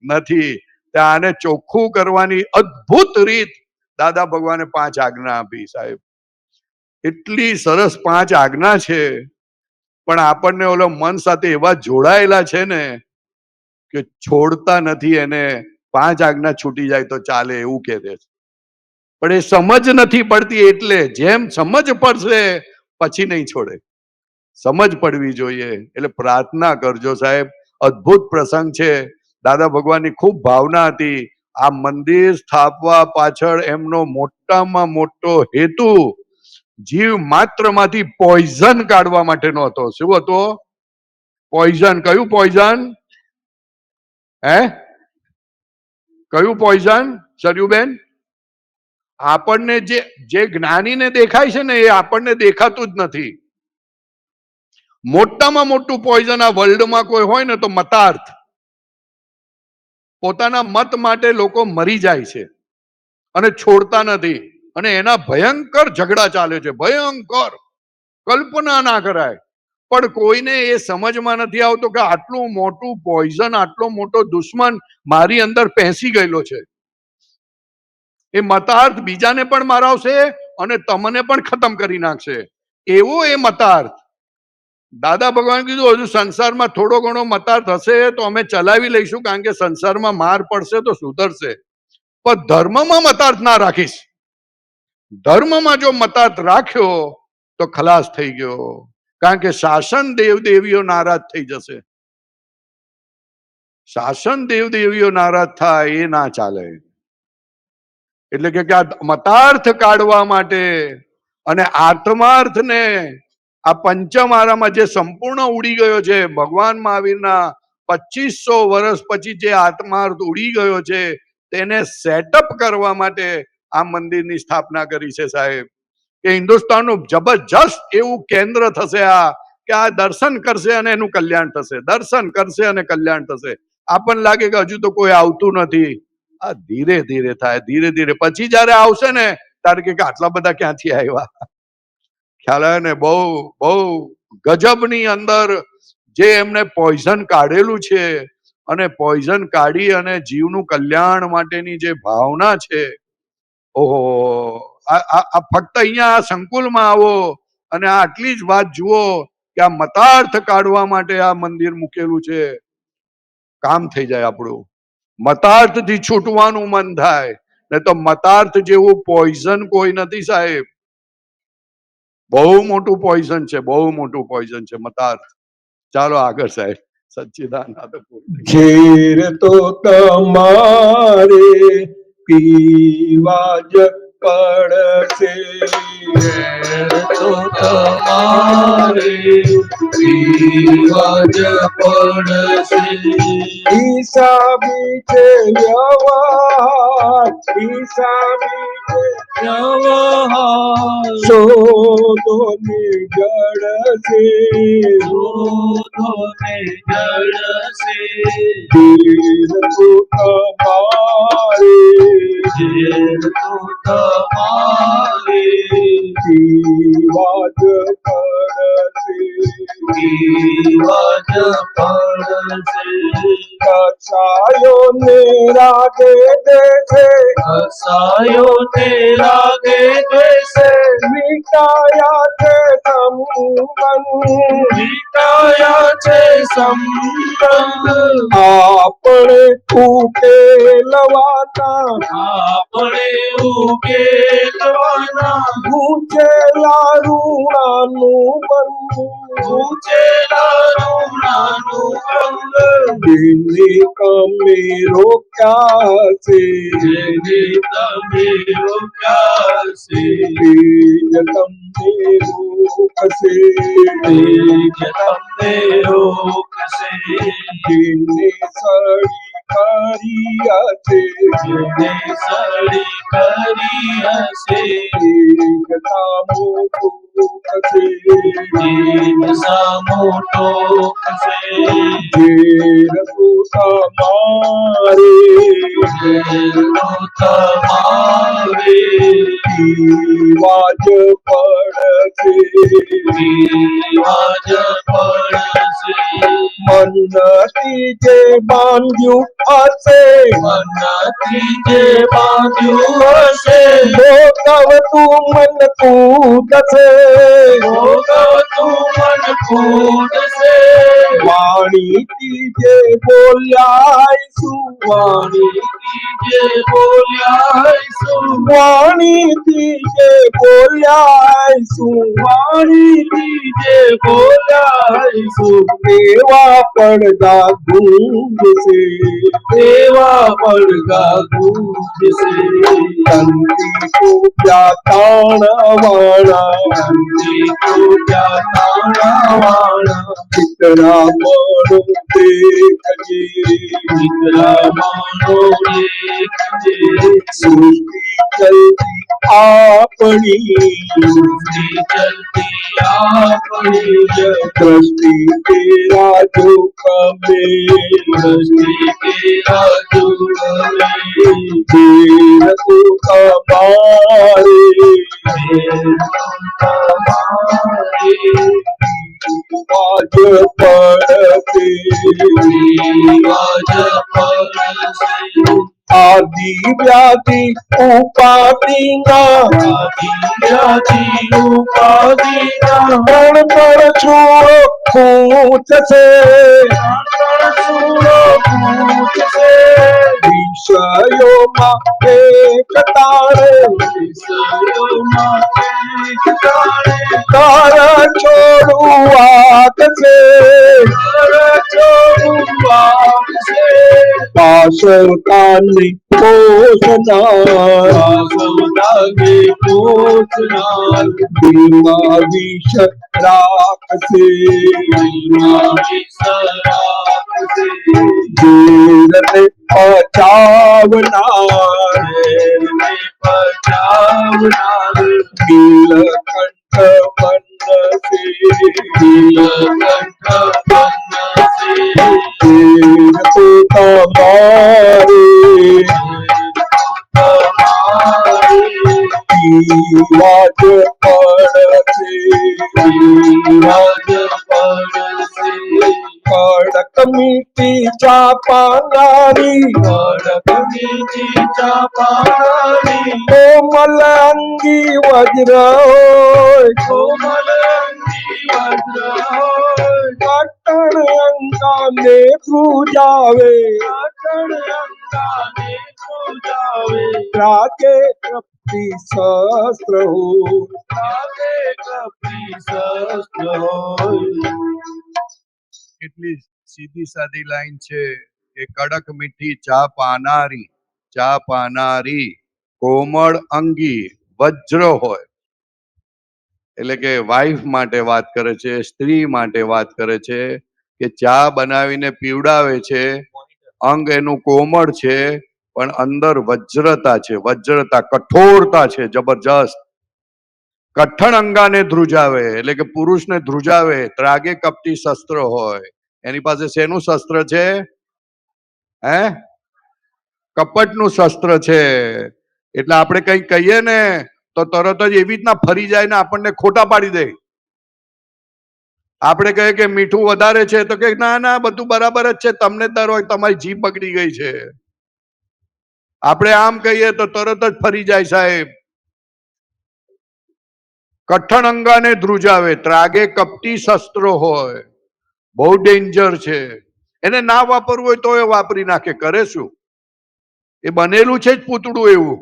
નથી. આને ચોખ્ખું કરવાની અદ્ભુત રીત દાદા ભગવાને 5 આજ્ઞા આપી સાહેબ. એટલી સરસ 5 આજ્ઞા છે, પણ આપણને ઓલો મન સાથે એવા જોડાયેલા છે ને કે છોડતા નથી એને. 5 આજ્ઞા છૂટી જાય તો ચાલે એવું કહે છે, પણ એ સમજ નથી પડતી. એટલે જેમ સમજ પડશે પછી નહીં છોડે. સમજ પડવી જોઈએ. એટલે પ્રાર્થના કરજો સાહેબ. અદ્ભુત પ્રસંગ છે. દાદા ભગવાનની ખૂબ ભાવના હતી. આ મંદિર સ્થાપવા પાછળ એમનો મોટામાં મોટો હેતુ જીવ માત્ર માંથી પોઈઝન કાઢવા માટેનો હતો. શું હતો? પોઈઝન. કયું પોઈઝન? હે કયું પોઈઝન સરયુબેન? આપણને જે જ્ઞાનીને દેખાય છે ને એ આપણને દેખાતું જ નથી. મોટામાં મોટું પોઈઝન આ વર્લ્ડમાં કોઈ હોય ને તો મતાર્થ. પોતાના મત માટે લોકો મરી જાય છે અને છોડતા નથી, અને એના ભયંકર ઝઘડા ચાલે છે. ભયંકર, કલ્પના ના કરાય. પણ કોઈને એ સમજમાં નથી આવતો કે આટલું મોટું પોઈઝન, આટલો મોટો દુશ્મન મારી અંદર પેસી ગયેલો છે. એ મતાર્થ બીજાને પણ મારાવશે અને તમને પણ ખતમ કરી નાખશે. એવો એ મતાર્થ. દાદા ભગવાન કીધું હજુ સંસારમાં થોડો ઘણો મતાર્થ હશે તો અમે ચલાવી લઈશું, કારણ કે સંસારમાં માર પડશે તો સુધરશે. પણ ધર્મમાં મતાર્થ ના રાખીશ. ધર્મમાં જો મતાર્થ રાખ્યો તો ખલાસ થઈ ગયો, કારણ કે શાસન દેવદેવીઓ નારાજ થઈ જશે. શાસન દેવદેવીઓ નારાજ થાય એ ના ચાલે. એટલે કે આ મતાર્થ કાઢવા માટે અને આત્માર્થને આ પંચમારામાં જે સંપૂર્ણ ઉડી ગયો છે, ભગવાન મહાવીરના 2500 વર્ષ પછી જે આત્માર્થ ઉડી ગયો છે તેને સેટઅપ કરવા માટે આ મંદિરની સ્થાપના કરી છે સાહેબ. કે હિન્દુસ્તાનનું જબરજસ્ત એવું કેન્દ્ર થશે આ, કે આ દર્શન કરશે અને એનું કલ્યાણ થશે, દર્શન કરશે અને કલ્યાણ થશે. આપણને લાગે કે હજુ તો કોઈ આવતું નથી. આ ધીરે ધીરે થાય, ધીરે ધીરે. પછી જયારે આવશે ને ત્યારે કે આટલા બધા ક્યાંથી આવ્યા. ખ્યાલ આવે ને? બહુ બહુ ગજબની અંદર જે એમને પોઈઝન કાઢેલું છે, અને પોઈઝન કાઢી અને જીવનું કલ્યાણ માટેની જે ભાવના છે, ઓહો. આ ફક્ત અહીંયા સંકુલમાં આવો અને આટલી જ વાત જુઓ કે આ મતાર્થ કાઢવા માટે આ મંદિર મૂકેલું છે. કામ થઈ જાય આપણું. મતાર્થ થી છૂટવાનું મન થાય, ને તો મતાર્થ જેવું પોઈઝન કોઈ નથી સાહેબ. બહુ મોટું પોઈઝન છે, બહુ મોટું પોઈઝન છે મતાર્થ. ચાલો આગળ સાહેબ. સચ્ચિદાનંદ ઝેર તો તમારે પીવા જ પડશે. તો તમારે પીવા જ પડશે. હિસાબી છે વ્યવહાર, હિસાબી છે વ્યવહાર શોધો નિગળશે. શોધોને જળશે. ઝેર તો તમારે ઝેર તો તમારે પીવા જ પડશે. પીવા જ પડશે. કસાયો ને રાગે દેશે, કસાયો તે રાગે દ્વેષે મિટાયા છે સંબંધ. મિટાયા છે સંબંધ. આપણે ઉકેલવાના આપણે ઉકેલવાના ગુંચેલા ઋણાનું બંધ. ઊંચેલા ઋણાનું અંગ. જેની કમે રોક્યા છે જેની તમે રોક્યાશે તેજ તમને રોકશે. તેજ તમને રોકશે. જેને સળી કર્યા છે જેને સળી કરી હશે તેજ સામો રોકશે. તેજ સામો ટોકશે. ઝેર તો તમારે ઝેર તો તમારે પીવા જ પડશે. પીવા જ પડશે. મનથી જે બાંધ્યું હશે મનથી જે બાંધ્યું હશે ભોગવતું મન કૂટશે. ભોગવતું મન ફૂટશે. વાણીથી જે બોલ્યાઈશું વાણીથી જે બોલ્યાઈશું વાણીથી જે બોલ્યાઈશું વાણીથી જે બોલ્યાઈશું એવા પડદા ગુંજશે. એવા પડઘા ગૂંજશે. તંતી તૂટ્યા તાણવાળા તંતી તૂટ્યા તાણાવાળા ચિતરા મણો દેખજે. દીકરા માનો દેખજે. સૃષ્ટિ ચલતી આપણી સૃષ્ટિ ચલતી આપણી જ દ્રષ્ટિ તેરા જોખમે. દ્રષ્ટિ તેરા જોડે. ઝેર તો તમારે પીવા જ પડશે. આદિ વ્યાધિ ઉપાધિના પણ છોડો પૂછશે. વિષયોમાં એક તારે તારા છોડું વાગશે. પાછળતાની પોષનાર દિલમાં વિષ રાખશે. ઝેરને પચાવનાર નીલકંઠ બનશે. ઝેર તો તમારે પીવા જ પડશે. કડક મીઠી ચા પાનારી કોમલ અંગી વજ્ર પાટણ અંગાને ધ્રુજાવે. ધ્રુજાવે, ત્રાગે કપટી શસ્ત્ર હો. લાગે કપટી શસ્ત્ર હોય. કેટલી સીધી સાદી લાઈન છે કે કડક મીઠી ચા પાનારી કોમળ અંગી વજ્ર હોય. એટલે કે વાઈફ માટે વાત કરે છે, સ્ત્રી માટે વાત કરે છે કે ચા બનાવીને પીવડાવે છે, અંગ એનું કોમળ છે પણ અંદર વજ્રતા છે, વજ્રતા કઠોરતા છે જબરજસ્ત. કઠણ અંગાને ધ્રુજાવે એટલે કે પુરુષને ધ્રુજાવે. ત્રાગે કપટી શસ્ત્ર હોય, એની પાસે શેનું શસ્ત્ર છે? હે? કપટનું શસ્ત્ર છે. એટલે આપણે કંઈક કહીએ ને તો તરત જ એવી રીતના ફરી જાય ને આપણને ખોટા પાડી દે. આપણે કહીએ કે મીઠું વધારે છે તો કે ના ના બધું બરાબર જ છે, તમને દર હોય તમારી જીભ બગડી ગઈ છે. આપણે આમ કહીએ તો તરત જ ફરી જાય સાહેબ. કઠણ અંગાને ધ્રુજાવે, ત્રાગે કપટી શસ્ત્રો હોય, બહુ ડેન્જર છે. એને ના વાપરવું હોય તો એ વાપરી નાખે, કરે શું? એ બનેલું છે જ પૂતળું એવું.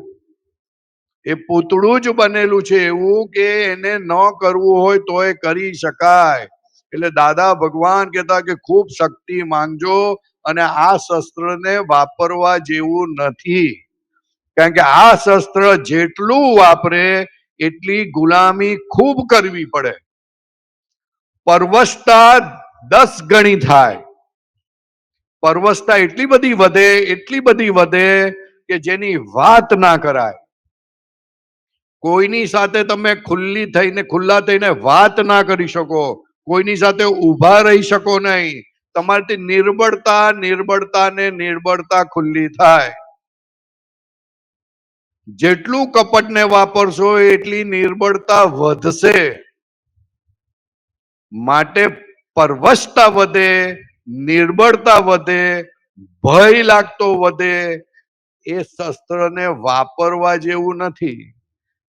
એ પૂતળું જ બનેલું છે એવું કે એને ન કરવું હોય તો એ કરી શકાય. એટલે દાદા ભગવાન કહેતા કે ખૂબ શક્તિ માંગજો અને આ શસ્ત્રને વાપરવા જેવું નથી. કારણ કે આ શસ્ત્ર જેટલું વાપરે એટલી ગુલામી ખૂબ કરવી પડે. પરવશતા 10 ગણી થાય. પરવશતા એટલી બધી વધે કે જેની વાત ના કરાય. કોઈની સાથે તમે ખુલ્લા થઈને વાત ના કરી શકો, કોઈની સાથે ઊભા રહી શકો નહીં. તમારી નિર્બળતા ખુલ્લી થાય. જેટલું કપટને વાપરશો એટલી નિર્બળતા વધશે. માટે પરવશતા વધે, નિર્બળતા વધે, ભય લાગતો વધે. એ શસ્ત્રને વાપરવા જેવું નથી.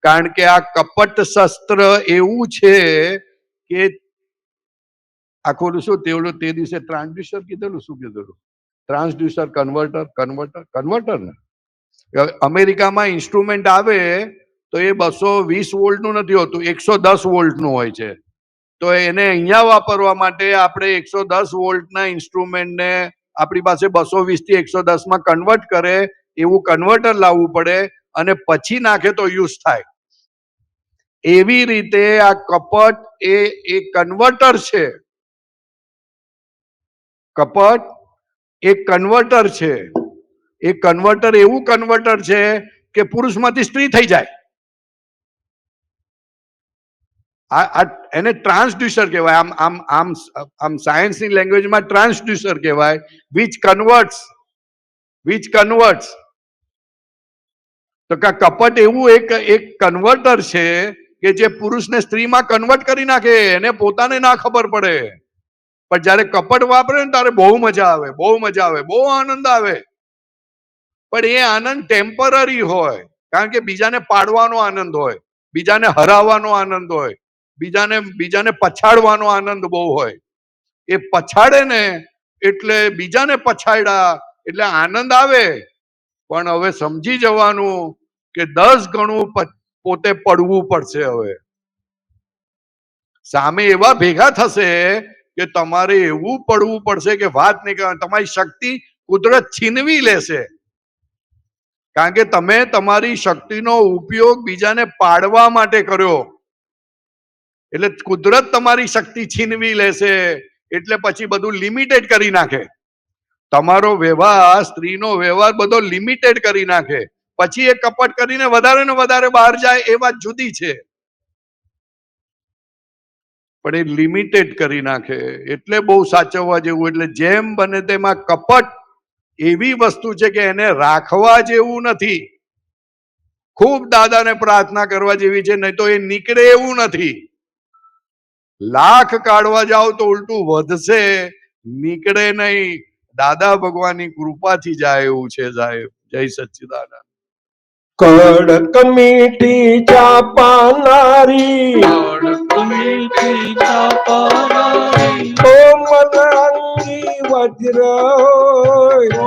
કારણ કે આ કપટ શસ્ત્ર એવું છે કે આખું શું તે દિવસે ટ્રાન્સડ્યુસર કીધેલું, શું કીધેલું? ટ્રાન્સડ્યુસર કન્વર્ટર ને અમેરિકામાં ઇન્સ્ટ્રુમેન્ટ આવે તો એ 220 વોલ્ટનું નથી હોતું, 110 વોલ્ટનું હોય છે. તો એને અહીંયા વાપરવા માટે આપણે 110 વોલ્ટના ઇન્સ્ટ્રુમેન્ટને આપણી પાસે 220 થી 110 માં કન્વર્ટ કરે એવું કન્વર્ટર લાવવું પડે અને પછી નાખે તો યુઝ થાય. એવી રીતે આ કપટ એ કન્વર્ટર છે. કપટ એક કન્વર્ટર છે. એ કન્વર્ટર એવું કન્વર્ટર છે કે પુરુષમાંથી સ્ત્રી થઈ જાય. એને ટ્રાન્સડ્યુસર કહેવાય. આમ સાયન્સની લેંગ્વેજમાં ટ્રાન્સડ્યુસર કહેવાય. Which converts. તો કપટ એવું એક કન્વર્ટર છે કે જે પુરુષને સ્ત્રીમાં કન્વર્ટ કરી નાખે, એને પોતાને ના ખબર પડે. પણ જયારે કપટ વાપરે ને ત્યારે બહુ મજા આવે, બહુ આનંદ આવે. પણ એ આનંદ ટેમ્પરરી હોય. કારણ કે બીજાને પાડવાનો આનંદ હોય, બીજાને હરાવવાનો આનંદ હોય, બીજાને પછાડવાનો આનંદ બહુ હોય. એ પછાડે ને એટલે બીજાને પછાડ્યા એટલે આનંદ આવે. પણ હવે સમજી જવાનું કે 10 ગણું પોતે પડવું પડશે. હવે સામે એવા ભેગા થશે કે તમારે એવું પડવું પડશે કે વાત નહીં કરવાની. તમારી શક્તિ કુદરત છીનવી લેશે. કારણ કે તમે તમારી શક્તિનો ઉપયોગ બીજાને પાડવા માટે કર્યો. એટલે કુદરત તમારી શક્તિ છીનવી લેશે. એટલે પછી બધું લિમિટેડ કરી નાખે. તમારો વ્યવહાર, સ્ત્રીનો વ્યવહાર બધો લિમિટેડ કરી નાખે. પછી એ કપટ કરીને વધારે ને વધારે બહાર જાય એ વાત જુદી છે. પણ એ લિમિટેડ કરી નાખે એટલે બહુ સાચવવા જેવું. એટલે જેમ બને તેમાં કપટ એવી વસ્તુ છે કે એને રાખવા જેવું નથી. ખૂબ દાદાને પ્રાર્થના કરવા જેવી છે, નહીં તો એ નીકળે એવું નથી. લાખ કાઢવા જાવ તો ઉલટું વધશે, નીકળે નહીં. દાદા ભગવાનની કૃપાથી જાય એવું છે સાહેબ. જય સચ્ચિદાનંદ. કડક મીઠી ચા પાનારી, કોમલ અંગી વજ્ર હોય,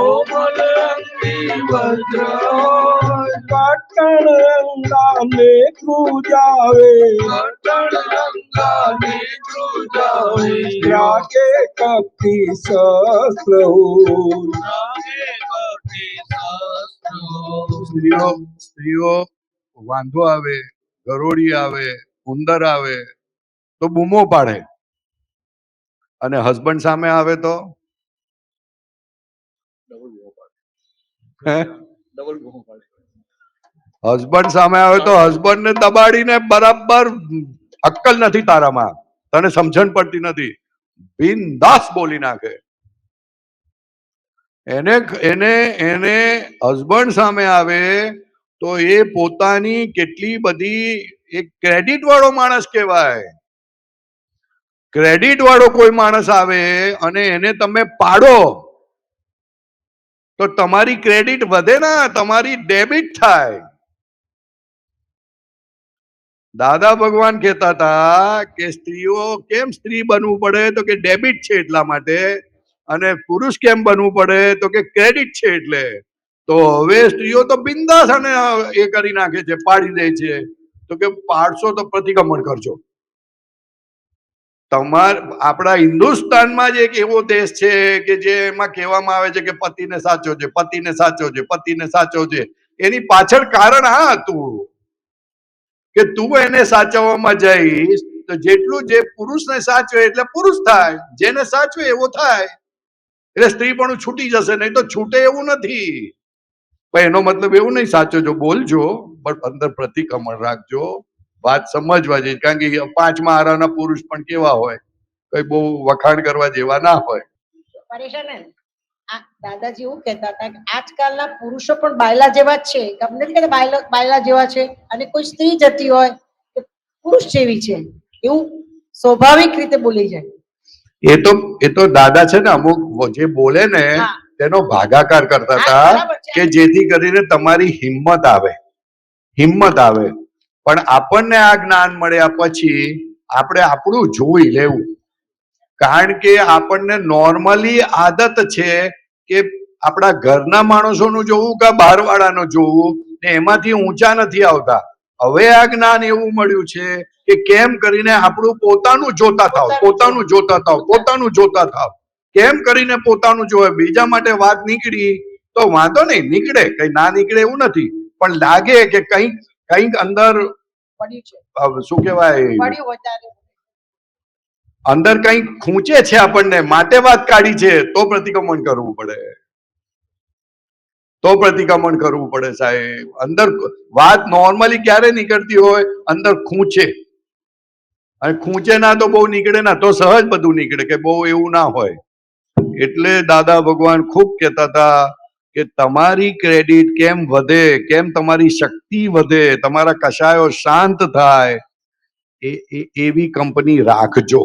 વજ્ર હોય પાટણ અંગાને ક્રુજાવે પટણ અંગાને ધ્રુજાવે ત્યાગે કપી શસ્ત્ર હોય રાગે કપી શસ્ત્રો સ્ત્રીઓ વાંધો આવે, ગરોળી આવે, ઉંદર આવે તો બૂમો પાડે, અને હસબન્ડ સામે આવે તો હસબન્ડ સામે આવે તો હસબન્ડ ને દબાડીને બરાબર, અક્કલ નથી તારામાં, તને સમજણ પડતી નથી, બિનદાસ બોલી નાખે. એને એને એને હસબન્ડ સામે આવે તો એ પોતાની કેટલી બધી, એક ક્રેડિટ વાળો માણસ કહેવાય. ક્રેડિટ વાળો કોઈ માણસ આવે અને એને તમે પાડો તો તમારી ક્રેડિટ વધે ના, તમારી ડેબિટ થાય. દાદા ભગવાન કહેતા હતા કે સ્ત્રીઓ કેમ સ્ત્રી બનવું પડે, તો કે ડેબિટ છે એટલા માટે, અને પુરુષ કેમ બનવું પડે, તો કે ક્રેડિટ છે એટલે. તો હવે સ્ત્રીઓ તો બિંદાસ અને એ કરી નાખે છે, પાડી દે છે. તો કે પાડશો તો પ્રતિક્રમણ કરજો. આપણા હિન્દુસ્તાનમાં જ એક એવો દેશ છે કે જેમાં કહેવામાં આવે છે કે પતિને સાચો છે, પતિને સાચો છે, પતિને સાચો છે. એની પાછળ કારણ આ હતું કે તું એને સાચવવામાં જઈશ તો જેટલું જે પુરુષને સાચવે એટલે પુરુષ થાય, જેને સાચવે એવો થાય. એટલે સ્ત્રી પણ છૂટી જશે, નહીં તો છૂટે એવું નથી. પણ એનો મતલબ એવું નહીં, સાચવજો, બોલજો, પણ અંદર પ્રતિક્રમણ રાખજો. વાત સમજવા જઈએ, કારણ કે પાંચમા આરાના પુરુષ પણ કેવા હોય, કઈ બહુ વખાણ કરવા જેવા ના હોય. પરેશાન દાદાજી એવું કહેતા હતા કે આજકાલના પુરુષો પણ બાયલા જેવા જ છે. તમને નથી કહેતા બાયલા જેવા છે, અને કોઈ સ્ત્રી જતી હોય કે પુરુષ જેવી છે, એવું સ્વાભાવિક રીતે બોલી જાય. એ તો દાદા છે ને, અમુક જે બોલે ને તેનો ભાગાકાર કરતા હતા કે જેથી કરીને તમારી હિંમત આવે. પણ આપણને આ જ્ઞાન મળ્યા પછી આપણે આપણું જોઈ લેવું, કારણ કે આપણને નોર્મલી આદત છે કે આપણા ઘરના માણસોનું જોવું કે બહારવાળાનું જોવું, ને એમાંથી ઊંચા નથી આવતા. હવે આ જ્ઞાન એવું મળ્યું છે કે કેમ કરીને આપણું પોતાનું જોતા થાવ. કેમ કરીને પોતાનું જોવે. બીજા માટે વાત નીકળી તો વાંધો નહીં, નીકળે, કઈ ના નીકળે એવું નથી, પણ લાગે કે કંઈક અંદર શું કહેવાય, અંદર કંઈક ખૂંચે છે આપણને, માટે વાત કાઢી છે, તો પ્રતિક્રમણ કરવું પડે. સાહેબ, અંદર વાત નોર્મલી ક્યારે નીકળતી હોય, અંદર ખૂંચે, અને ખૂંચે ના તો બહુ નીકળે ના, તો સહજ બધું નીકળે, કે બહુ એવું ના હોય. એટલે દાદા ભગવાન ખૂબ કહેતા હતા કે તમારી ક્રેડિટ કેમ વધે, કેમ તમારી શક્તિ વધે, તમારા કશાયો શાંત થાય, એવી કંપની રાખજો.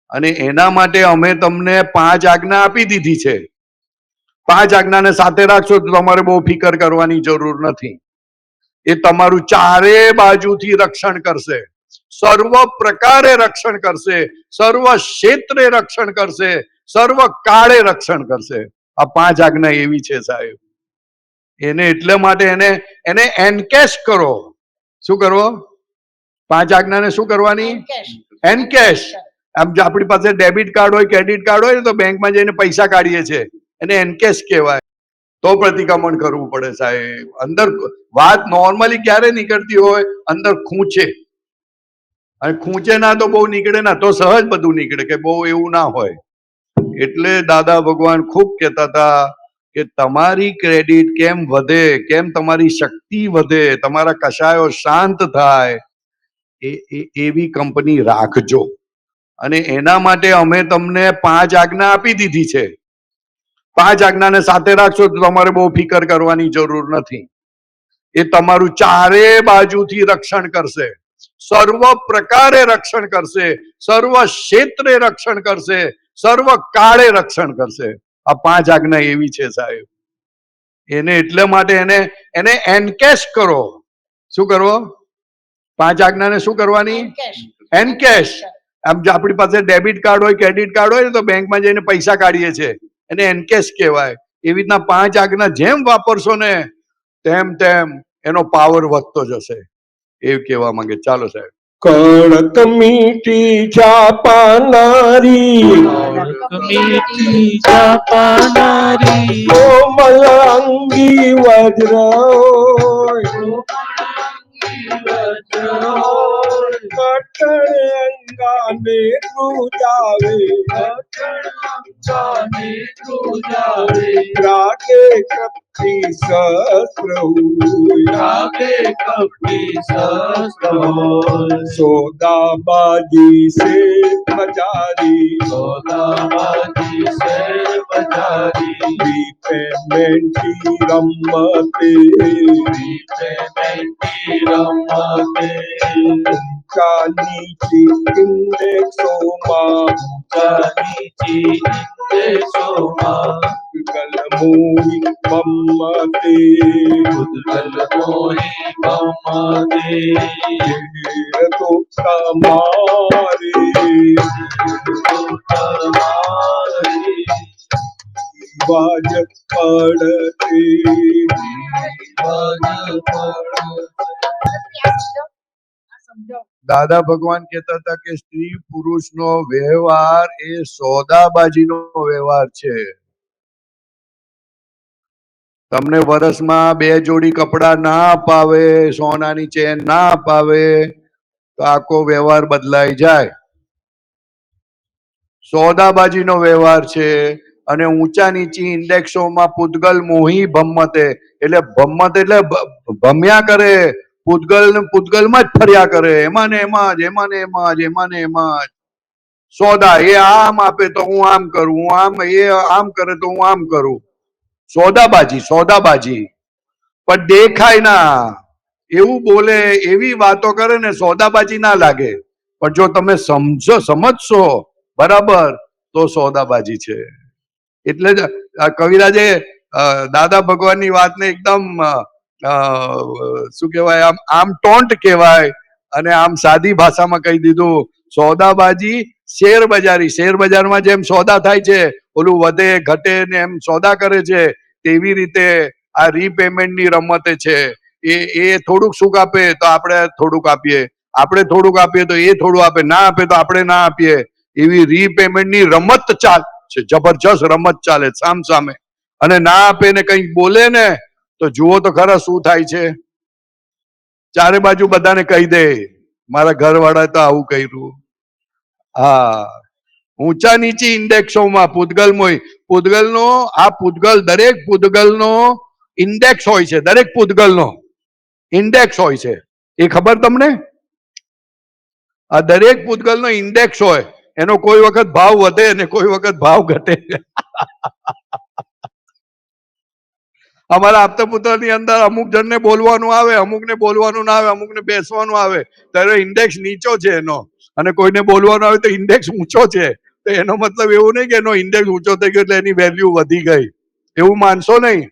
અને એના માટે અમે તમને 5 આજ્ઞા આપી દીધી છે. 5 આજ્ઞાને સાથે રાખશો તો તમારે બહુ ફિકર કરવાની જરૂર નથી. એ તમારું ચારે બાજુથી રક્ષણ કરશે, સર્વ પ્રકારે રક્ષણ કરશે, સર્વ ક્ષેત્રે રક્ષણ કરશે, સર્વ કાળે રક્ષણ કરશે. આ 5 આજ્ઞા એવી છે સાહેબ. એને એટલે માટે એને એનકેશ કરો. શું કરવો? 5 આજ્ઞાને શું કરવાની? એનકેશ. આમ જો આપણી પાસે ડેબિટ કાર્ડ હોય, ક્રેડિટ કાર્ડ હોય ને, તો બેંકમાં જઈને પૈસા કાઢીએ છીએ, એને એનકેશ કહેવાય. તો પ્રતિક્રમણ કરવું પડે સાહેબ. અંદર વાત નોર્મલી ક્યારે નીકળતી હોય, અંદર ખૂંચે, અને ખૂંચે ના તો બહુ નીકળે ના, તો સહજ બધું નીકળે, કે બહુ એવું ના હોય. એટલે દાદા ભગવાન ખૂબ કહેતા હતા કે તમારી ક્રેડિટ કેમ વધે, કેમ તમારી શક્તિ વધે, તમારા કશાયો શાંત થાય, એવી કંપની રાખજો. અને એના માટે અમે તમને 5 આજ્ઞા આપી દીધી છે. 5 આજ્ઞાને સાથે રાખશો તો તમારે બહુ ફિકર કરવાની જરૂર નથી. એ તમારું ચારે બાજુથી રક્ષણ કરશે, સર્વ પ્રકારે રક્ષણ કરશે, સર્વ ક્ષેત્રે રક્ષણ કરશે, સર્વ કાળે રક્ષણ કરશે. આ 5 આજ્ઞા એવી છે સાહેબ. એને એટલે માટે એને એનકેશ કરો. શું કરવો? 5 આજ્ઞાને શું કરવાની? એનકેશ. આમ જો આપણી પાસે ડેબિટ કાર્ડ હોય, ક્રેડિટ કાર્ડ હોય ને, તો બેંકમાં જઈને પૈસા કાઢીએ છીએ, એને એનકેશ કહેવાય. એવી રીતના 5 આજ્ઞા જેમ વાપરશો ને તેમ તેમ એનો પાવર વધતો જશે એવું કહેવા માંગે. ચાલો સાહેબ. કણક મીઠી ચા પાનારી મીઠી ચા પાનારી કોમલ અંગી વજ્ર કટણ અંગાને ધ્રુજાવે રાગે કપટી શસ્ત્ર સોદાબાજી સે બજારી રીપેમેન્ટી રમતે ઊંચા નીચી ઇન્ડેક્સોમાં ગલમોહી મમ્મતે ઝેર તો તમારે વાજ પડતે દાદા ભગવાન કહેતા હતા કે સ્ત્રી પુરુષનો વ્યવહાર એ સોદાબાજીનો વ્યવહાર છે. તમને વર્ષમાં 2 જોડી કપડા ના અપાવે, સોનાની ચેન ના અપાવે તો આખો વ્યવહાર બદલાઈ જાય. સોદાબાજીનો વ્યવહાર છે. અને ઊંચા નીચી ઇન્ડેક્સોમાં પૂતગલ મોહી ભમ્મતે, એટલે ભમ્મત એટલે ભમ્યા કરે, પૂતગલમાં જ ફર્યા કરે, એમાં ને એમાં જ સોદા. એ આમ આપે તો હું આમ કરું, એ આમ કરે તો હું આમ કરું. સોદાબાજી. પણ દેખાય ના, એવું બોલે, એવી વાતો કરે ને સોદાબાજી ના લાગે. પણ જો તમે સમજશો બરાબર તો સોદાબાજી છે. એટલે જ કવિરાજે દાદા ભગવાનની વાતને એકદમ શું કહેવાય, આમ ટોન્ટ કહેવાય અને આમ સાદી ભાષામાં કહી દીધું. સોદાબાજી શેરબજારી, શેરબજારમાં જેમ સોદા થાય છે, ઓલું વધે ઘટે ને એમ સોદા કરે છે, તેવી રીતે આ રીપેમેન્ટની રમતે છે. એ થોડુંક સુખ આપે તો આપણે થોડુંક આપીએ, આપણે થોડુંક આપીએ તો એ થોડું આપે, ના આપે તો આપણે ના આપીએ. એવી રીપેમેન્ટની રમત ચાલે છે, જબરજસ્ત રમત ચાલે સામ સામે. અને ના આપે ને કંઈક બોલે ને તો જુઓ તો ખરા શું થાય છે. ચારે બાજુ બધાને કહી દે મારા ઘરવાળા તો આવું કર્યું. હા, ઊંચા નીચી ઇન્ડેક્સોમાં પૂતગલનો આ પૂતગલ, દરેક પૂતગલનો ઇન્ડેક્સ હોય છે, દરેક પૂતગલનો ઇન્ડેક્સ હોય છે. એ ખબર તમને? આ દરેક પૂતગલનો ઇન્ડેક્સ હોય, એનો કોઈ વખત ભાવ વધે ને કોઈ વખત ભાવ ઘટે. અમારા આપતા પુત્રની અંદર અમુક જણને બોલવાનું આવે, અમુકને બોલવાનું ના આવે, અમુકને બેસવાનું આવે, ત્યારે ઇન્ડેક્સ નીચો છે એનો, અને કોઈને બોલવાનું આવે તો ઇન્ડેક્સ ઊંચો છે. તો એનો મતલબ એવું નહીં કે એનો ઇન્ડેક્સ ઊંચો થઈ ગયો એટલે એની વેલ્યુ વધી ગઈ, એવું માનશો નહીં.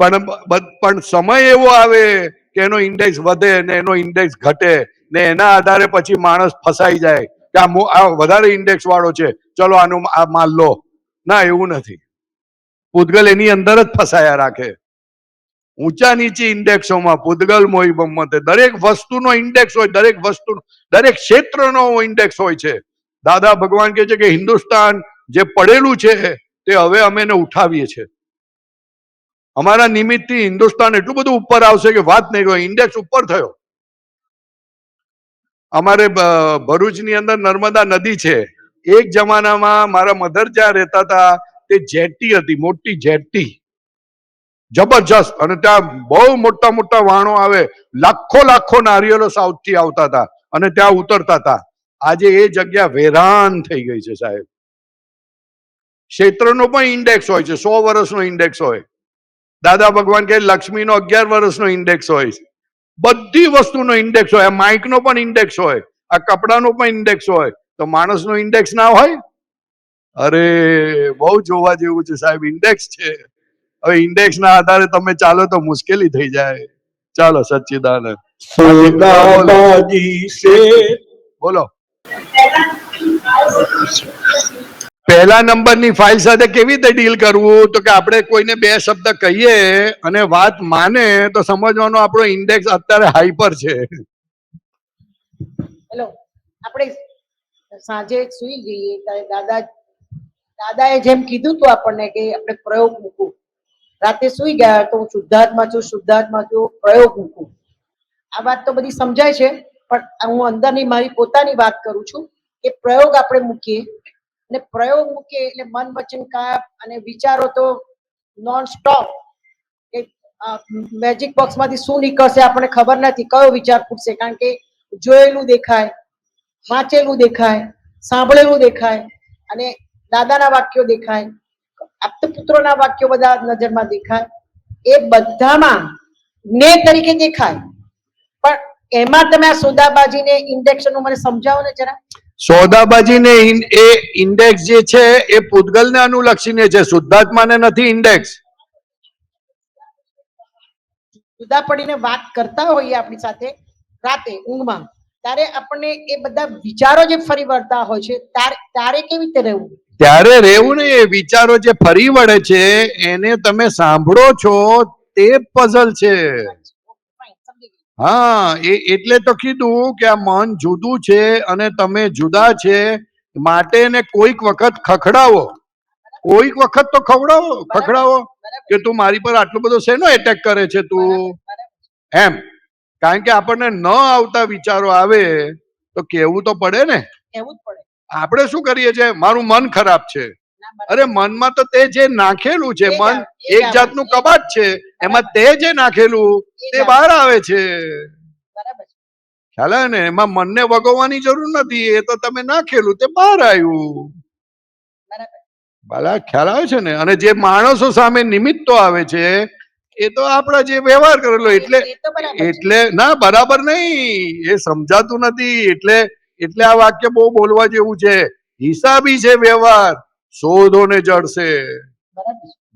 પણ સમય એવો આવે કે એનો ઇન્ડેક્સ વધે ને એનો ઇન્ડેક્સ ઘટે ને એના આધારે પછી માણસ ફસાઈ જાય કે આ વધારે ઇન્ડેક્સ વાળો છે, ચલો આનું આ માલ લો. ના, એવું નથી. પૂતગલ એની અંદર જ ફસાયા રાખે. ઊંચા નીચી ઇન્ડેક્સોમાં પૂતગલ મોહી ભમ્મતે, દરેક વસ્તુનો ઇન્ડેક્સ હોય, દરેક વસ્તુનો, દરેક ક્ષેત્રનો ઇન્ડેક્સ હોય છે. દાદા ભગવાન કહે છે કે હિન્દુસ્તાન જે પડેલું છે તે હવે અમે એને ઉઠાવીએ છીએ. અમારા નિમિત્તથી હિન્દુસ્તાન એટલું બધું ઉપર આવશે કે વાત નહીં કરો. ઇન્ડેક્સ ઉપર થયો. અમારે ભરૂચની અંદર નર્મદા નદી છે. એક જમાનામાં મારા મધર જ્યાં રહેતા હતા તે જેટી હતી, મોટી જેટી, જબરજસ્ત. અને ત્યાં બહુ મોટા મોટા વાણો આવે, લાખો નારિયેલો સાઉથથી આવતા હતા અને ત્યાં ઉતરતા હતા. આજે એ જગ્યા વેરાન થઈ ગઈ છે સાહેબ. ક્ષેત્રનો પણ ઇન્ડેક્સ હોય છે, 100 વર્ષનો ઇન્ડેક્સ હોય. દાદા ભગવાન કહે લક્ષ્મીનો 11 વર્ષનો ઇન્ડેક્સ હોય. બધી વસ્તુનો ઇન્ડેક્સ હોય. માઇકનો પણ ઇન્ડેક્સ હોય, આ કપડાનો પણ ઇન્ડેક્સ હોય. તો માણસનો ઇન્ડેક્સ ના હોય? અરે બહુ જોવા જેવું છે સાહેબ. ઇન્ડેક્સ છે. હવે ઇન્ડેક્સ ના આધારે તમે ચાલો તો મુશ્કેલી થઈ જાય. ચાલો સચ્ચિદાનંદ. સોદાબાજી સે બોલો. પહેલા નંબરની ફાઇલ સાથે કેવી રીતે ડીલ કરવું? તો કે આપણે કોઈને બે શબ્દ કહીએ અને વાત માને તો સમજવાનો આપણો ઇન્ડેક્સ અત્યારે હાઈપર છે. હેલો, આપણે સાંજે સુઈ જઈએ ત્યારે દાદાએ જેમ કીધું હતું આપણને કે આપણે પ્રયોગ મૂકવું. રાતે સુઈ ગયા તો હું શુદ્ધાત્મા છું, પ્રયોગ મૂકું. આ વાત તો બધી સમજાય છે, પણ હું અંદરની મારી પોતાની વાત કરું છું કે પ્રયોગ આપણે મૂકીએ અને પ્રયોગ મૂકીએ એટલે મન વચન કાયા અને વિચારો તો નોન સ્ટોપ. મેજિક બોક્સમાંથી શું નીકળશે આપણને ખબર નથી, કયો વિચાર ફૂટશે, કારણ કે જોયેલું દેખાય, વાંચેલું દેખાય, સાંભળેલું દેખાય અને દાદાના વાક્યો દેખાય, આપતપુત્રોના વાક્યો બધા નજરમાં દેખાય. એ બધામાં ને તરીકે દેખાય, પણ એમાં તમે આ સોદાબાજીને ઇન્ડેક્સનું મને સમજાવો ને જરા. સોદાબાજીને એ ઇન્ડેક્સ જે છે એ પૂતગલને અનુલક્ષીને છે, શુદ્ધાત્માને નથી ઇન્ડેક્સ. જુદા પડીને વાત કરતા હોઈએ આપણી સાથે રાતે ઊંઘમાં, ત્યારે આપણને એ બધા વિચારો જે ફરી વળતા હોય છે ત્યારે કેવી રીતે રહેવું? ત્યારે રહેવું ને, એ વિચારો જે ફરી વળે છે એને તમે સાંભળો છો, તે પઝલ છે. હા, એટલે તો કીધું કે આ મન જુદું છે અને તમે જુદા છે, માટે એને કોઈક વખત ખખડાવો, કોઈક વખત તો ખખડાવો કે તું મારી પર આટલો બધો શેનો એટેક કરે છે તું, એમ. કારણ કે આપણને ન આવતા વિચારો આવે તો કેવું તો પડે ને. કેવું જ પડે. આપણે શું કરીએ છીએ, મારું મન ખરાબ છે. અરે મનમાં તો તે જે નાખેલું છે, મન એક જાતનું કબાટ છે, એમાં તે જે નાખેલું તે બહાર આવે છે. ખ્યાલ આવે ને? એમાં મનને વગોવવાની જરૂર નથી, એ તો તમે નાખેલું તે બહાર આવ્યું. ભલા ખ્યાલ આવે છે ને? અને જે માણસો સામે નિમિત્તો આવે છે એ તો આપણા જે વ્યવહાર કરેલો, એટલે ના બરાબર નહીં, એ સમજાતું નથી. એટલે આ વાક્ય બહુ બોલવા જેવું છે. હિસાબી છે વ્યવહાર, શોધો ને જડશે.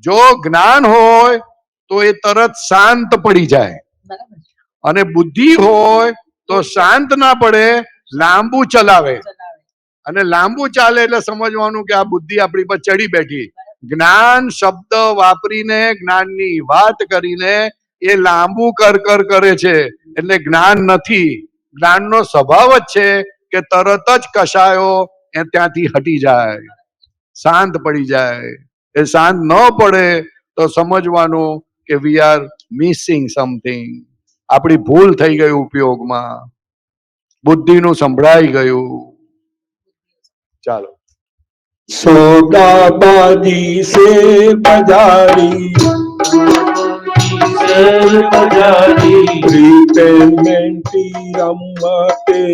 જો જ્ઞાન હોય તો એ તરત શાંત પડી જાય, અને બુદ્ધિ હોય તો શાંત ના પડે, લાંબુ ચલાવે. અને લાંબુ ચાલે એટલે સમજવાનું કે આ બુદ્ધિ આપણી પર ચડી બેઠી. જ્ઞાન શબ્દ વાપરીને, જ્ઞાનની વાત કરીને એ લાંબુ કર કરે છે, એટલે જ્ઞાન નથી. જ્ઞાનનો સ્વભાવ જ છે કે તરત જ કશાયો એ ત્યાંથી હટી જાય, શાંત પડી જાય. એ શાંત ન પડે તો સમજવાનું કે વી આર મિસિંગ સમથિંગ, આપણી ભૂલ થઈ ગઈ ઉપયોગમાં, બુદ્ધિનું સંભળાઈ ગયું. ચાલો. सोदाबाजी से बजारी रिपेमेंटी रमते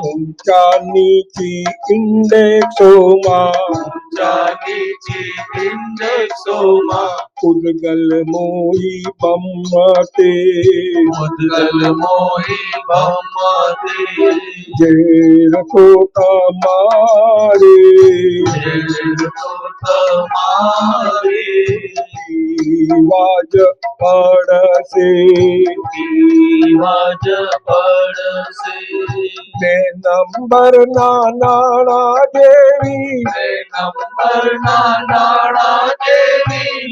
ऊंचा नीची इंडेक्सों उदगल मोही बम्मते जेर को तमारे वाज पड़से ने नंबर नाना देवी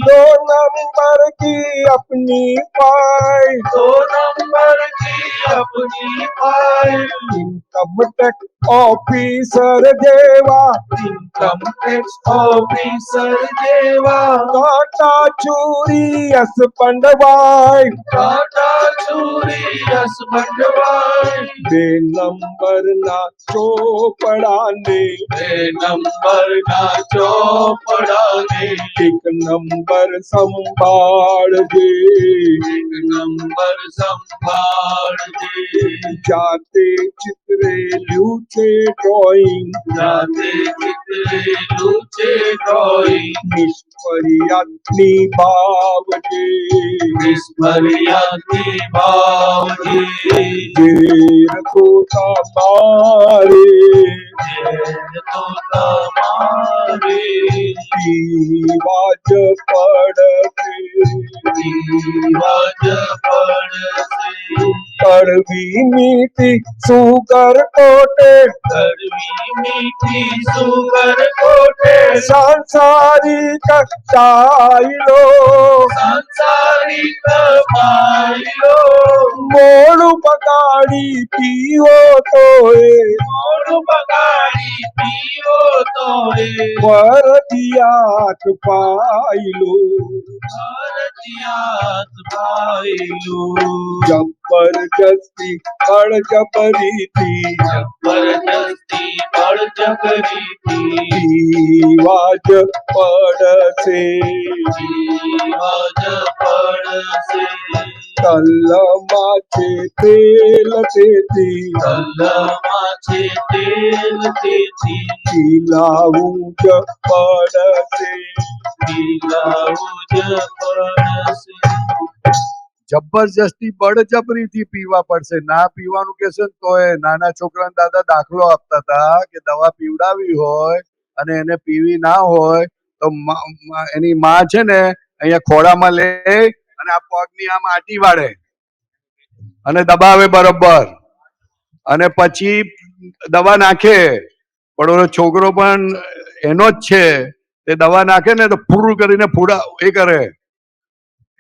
दो नंबर की अपनी फाइल इनकम टैक्स ऑफिसर जेवा काटा चूरी अस पंडवाई बे नंबर ना चौपड़ाने एक नंबर संभाल जे जाते चित्रे लूचे ड्राइंग निष्फरियातनी भावजे जेर को तमारे वाज पड़से કડવી મીઠી સુગર કોટે કડવી મીઠી સુગર કોટે સાંસારિક ચાઈલો સંસારિક પાયલો મોડું બગાડી પીવો તો મોડું બગાડી પીવો તો ફરજિયાત પાયલો ફરજિયાત પાયલો જબરજસ્તી બળજબરીથી જબરજસ્તી બળજબરીથી પીવા જ પડશે જીવજ પડશે તલમાં છે તેલ તેથી કલમાં છે તેલ તેથી પીલાવું જ પડશે પીલાવું જ પડશે જબરજસ્તી બળજબરીથી પીવા પડશે. ના પીવાનું કહેશે ને તોય નાના છોકરાને દાદા દાખલો આપતા હતા કે દવા પીવડાવી હોય અને એને પીવી ના હોય તો એની માં છે ને અહીંયા ખોળામાં લે અને આ પગની આમ આટી વાળે અને દબાવે બરોબર અને પછી દવા નાખે. પણ ઓલો છોકરો પણ એનો જ છે, તે દવા નાખે ને તો ફૂર કરીને ફૂડા એ કરે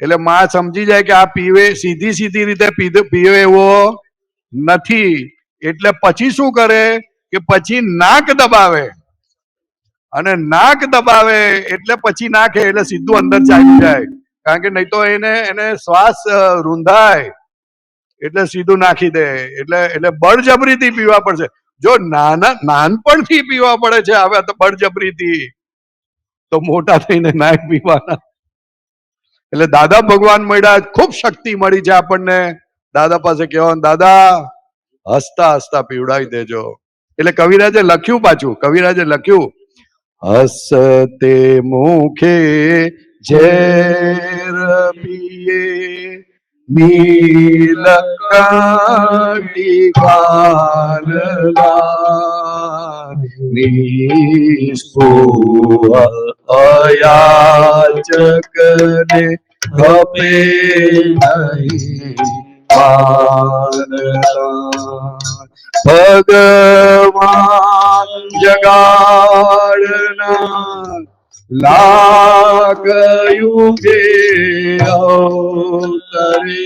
એટલે માં સમજી જાય કે આ પીવે સીધી સીધી રીતે પીવે એવો નથી. એટલે પછી શું કરે કે પછી નાક દબાવે અને નાક દબાવે એટલે પછી નાખે એટલે સીધું અંદર ચાલી જાય. કારણ કે નહીં તો એને શ્વાસ રૂંધાય એટલે સીધું નાખી દે. એટલે બળજબરીથી પીવા પડશે. જો નાનપણથી પીવા પડે છે હવે તો બળજબરીથી, તો મોટા થઈને ના પીવાના. એટલે દાદા ભગવાન મળ્યા, ખૂબ શક્તિ મળી છે આપણને. દાદા પાસે કહેવાનું, દાદા હસતા હસતા પીવડાવી દેજો. એટલે કવિરાજે લખ્યું, પાછું કવિરાજે લખ્યું, હસતે મુખે ઝેર પીએ નીલ કંઠી ગાલલા નિસ્પૃહ અયાચકને ખપે નહીં પાનદાન. ભગવાન જગાડનાર લાખ યુગે અવતરે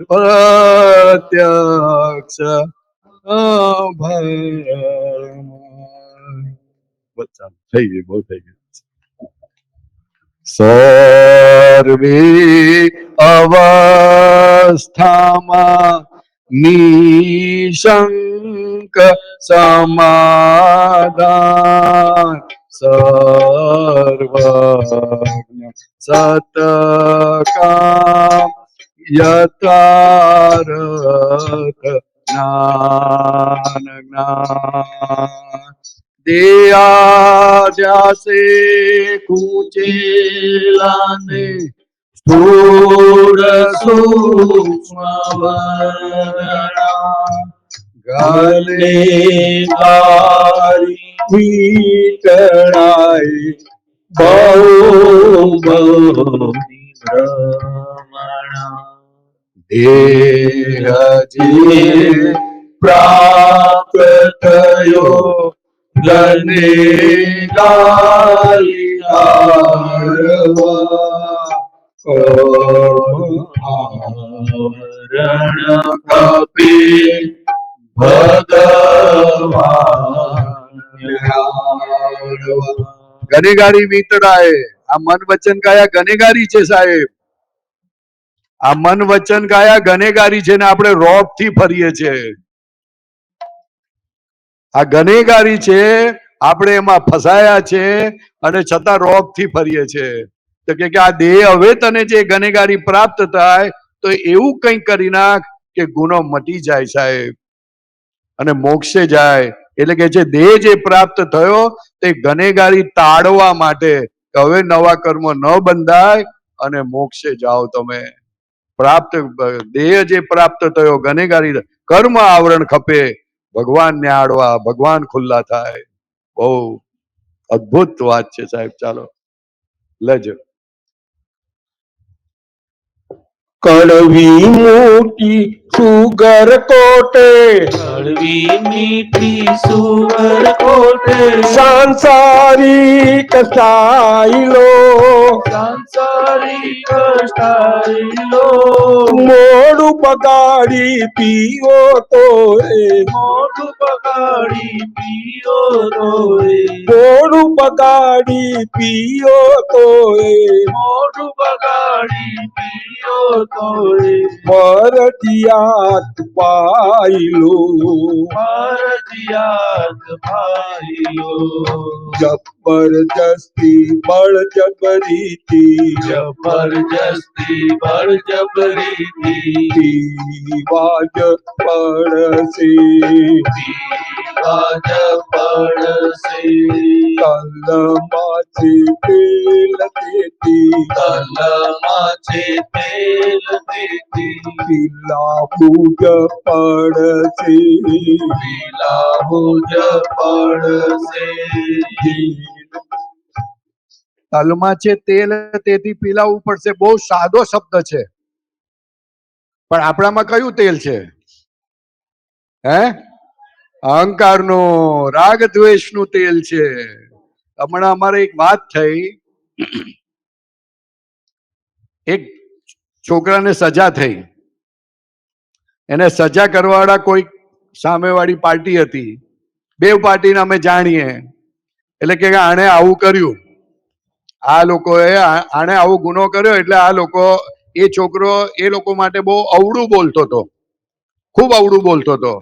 પ્રત્યક્ષ થઈ ગઈ, બહુ થઈ ગઈ. સર્વે અવસ્થામાં નિશંક સમાધાન સર્વજ્ઞ સતકામ યથાર્થ જ્ઞાન દેહાધ્યાસે કુચેલાને સ્થૂળ સૂક્ષ્મ વર્ણના ગલે ગારી વીતણાય બહુ ભ્રમણા દેહ જે પ્રાપ્ત થયો ગને ગાલી આવરણ કપે ગનેગારી વીતડાય. આ મન વચન કાયા ગનેગારી છે સાહેબ. આ મન વચન કાયા ગનેગારી છે ને આપણે રોગ થી ફરીએ છીએ. આ ગનેગારી છે, આપણે એમાં ફસાયા છે અને છતાં રોગ થી ફરીએ છીએ. તો કે આ દેહ હવે તને જે ગનેગારી પ્રાપ્ત થાય તો એવું કંઈક કરી નાખ કે ગુનો મટી જાય સાહેબ અને મોક્ષે જાય. એટલે કે છે દેહ જે પ્રાપ્ત થયો તે ગનેગારી તાળવા માટે હવે નવા કર્મ ન બંધાય અને મોક્ષે જાઓ તમે. પ્રાપ્ત દેહ જે પ્રાપ્ત થયો ગનેગારી કર્મ આવરણ ખપે ભગવાન ને આડવા ભગવાન ખુલ્લા થાય. બહુ અદ્ભુત વાત છે સાહેબ. ચાલો લેજો. કડવી મોટી સુગર કોટે કડવી મીઠી સુગર કોટે સાંસારિક સાઈલો સાંસારિક સ્ટાઈલો મોડું બગાડી પીવો તો મોઢું બગાડી પીઓ તો મોડું બગાડી પીવો તો મોઢું બગાડી પીઓ તો ફરજિયાત પાઈલો ફરજિયાત ભાઈઓ જબરજસ્તી બળજબરીથી જબરજસ્તી બળજબરીથી પીવાજ પડશે પીવાજ પડશે તલમાં છે તેલ તેથી તલમાં છે તેલ તેથી પીલાવું જ પડશે પીલાવું જ પડશે તલમાં છે તેલ તેથી પીલાવું પડશે. બહુ સાદો શબ્દ છે, પણ આપણામાં કયું તેલ છે? હે? અહંકારનું, રાગ દ્વેષનું તેલ છે. હમણાં અમારે એક વાત થઈ, એક છોકરાને સજા થઈ. એને સજા કરવાવાળા કોઈ સામેવાળી પાર્ટી હતી. બે પાર્ટીને અમે જાણીએ એટલે કે આણે આવું કર્યું, આ લોકોએ આણે આવો ગુનો કર્યો, એટલે આ લોકો, એ છોકરો એ લોકો માટે બહુ અવળું બોલતો હતો, ખૂબ અવળું બોલતો હતો.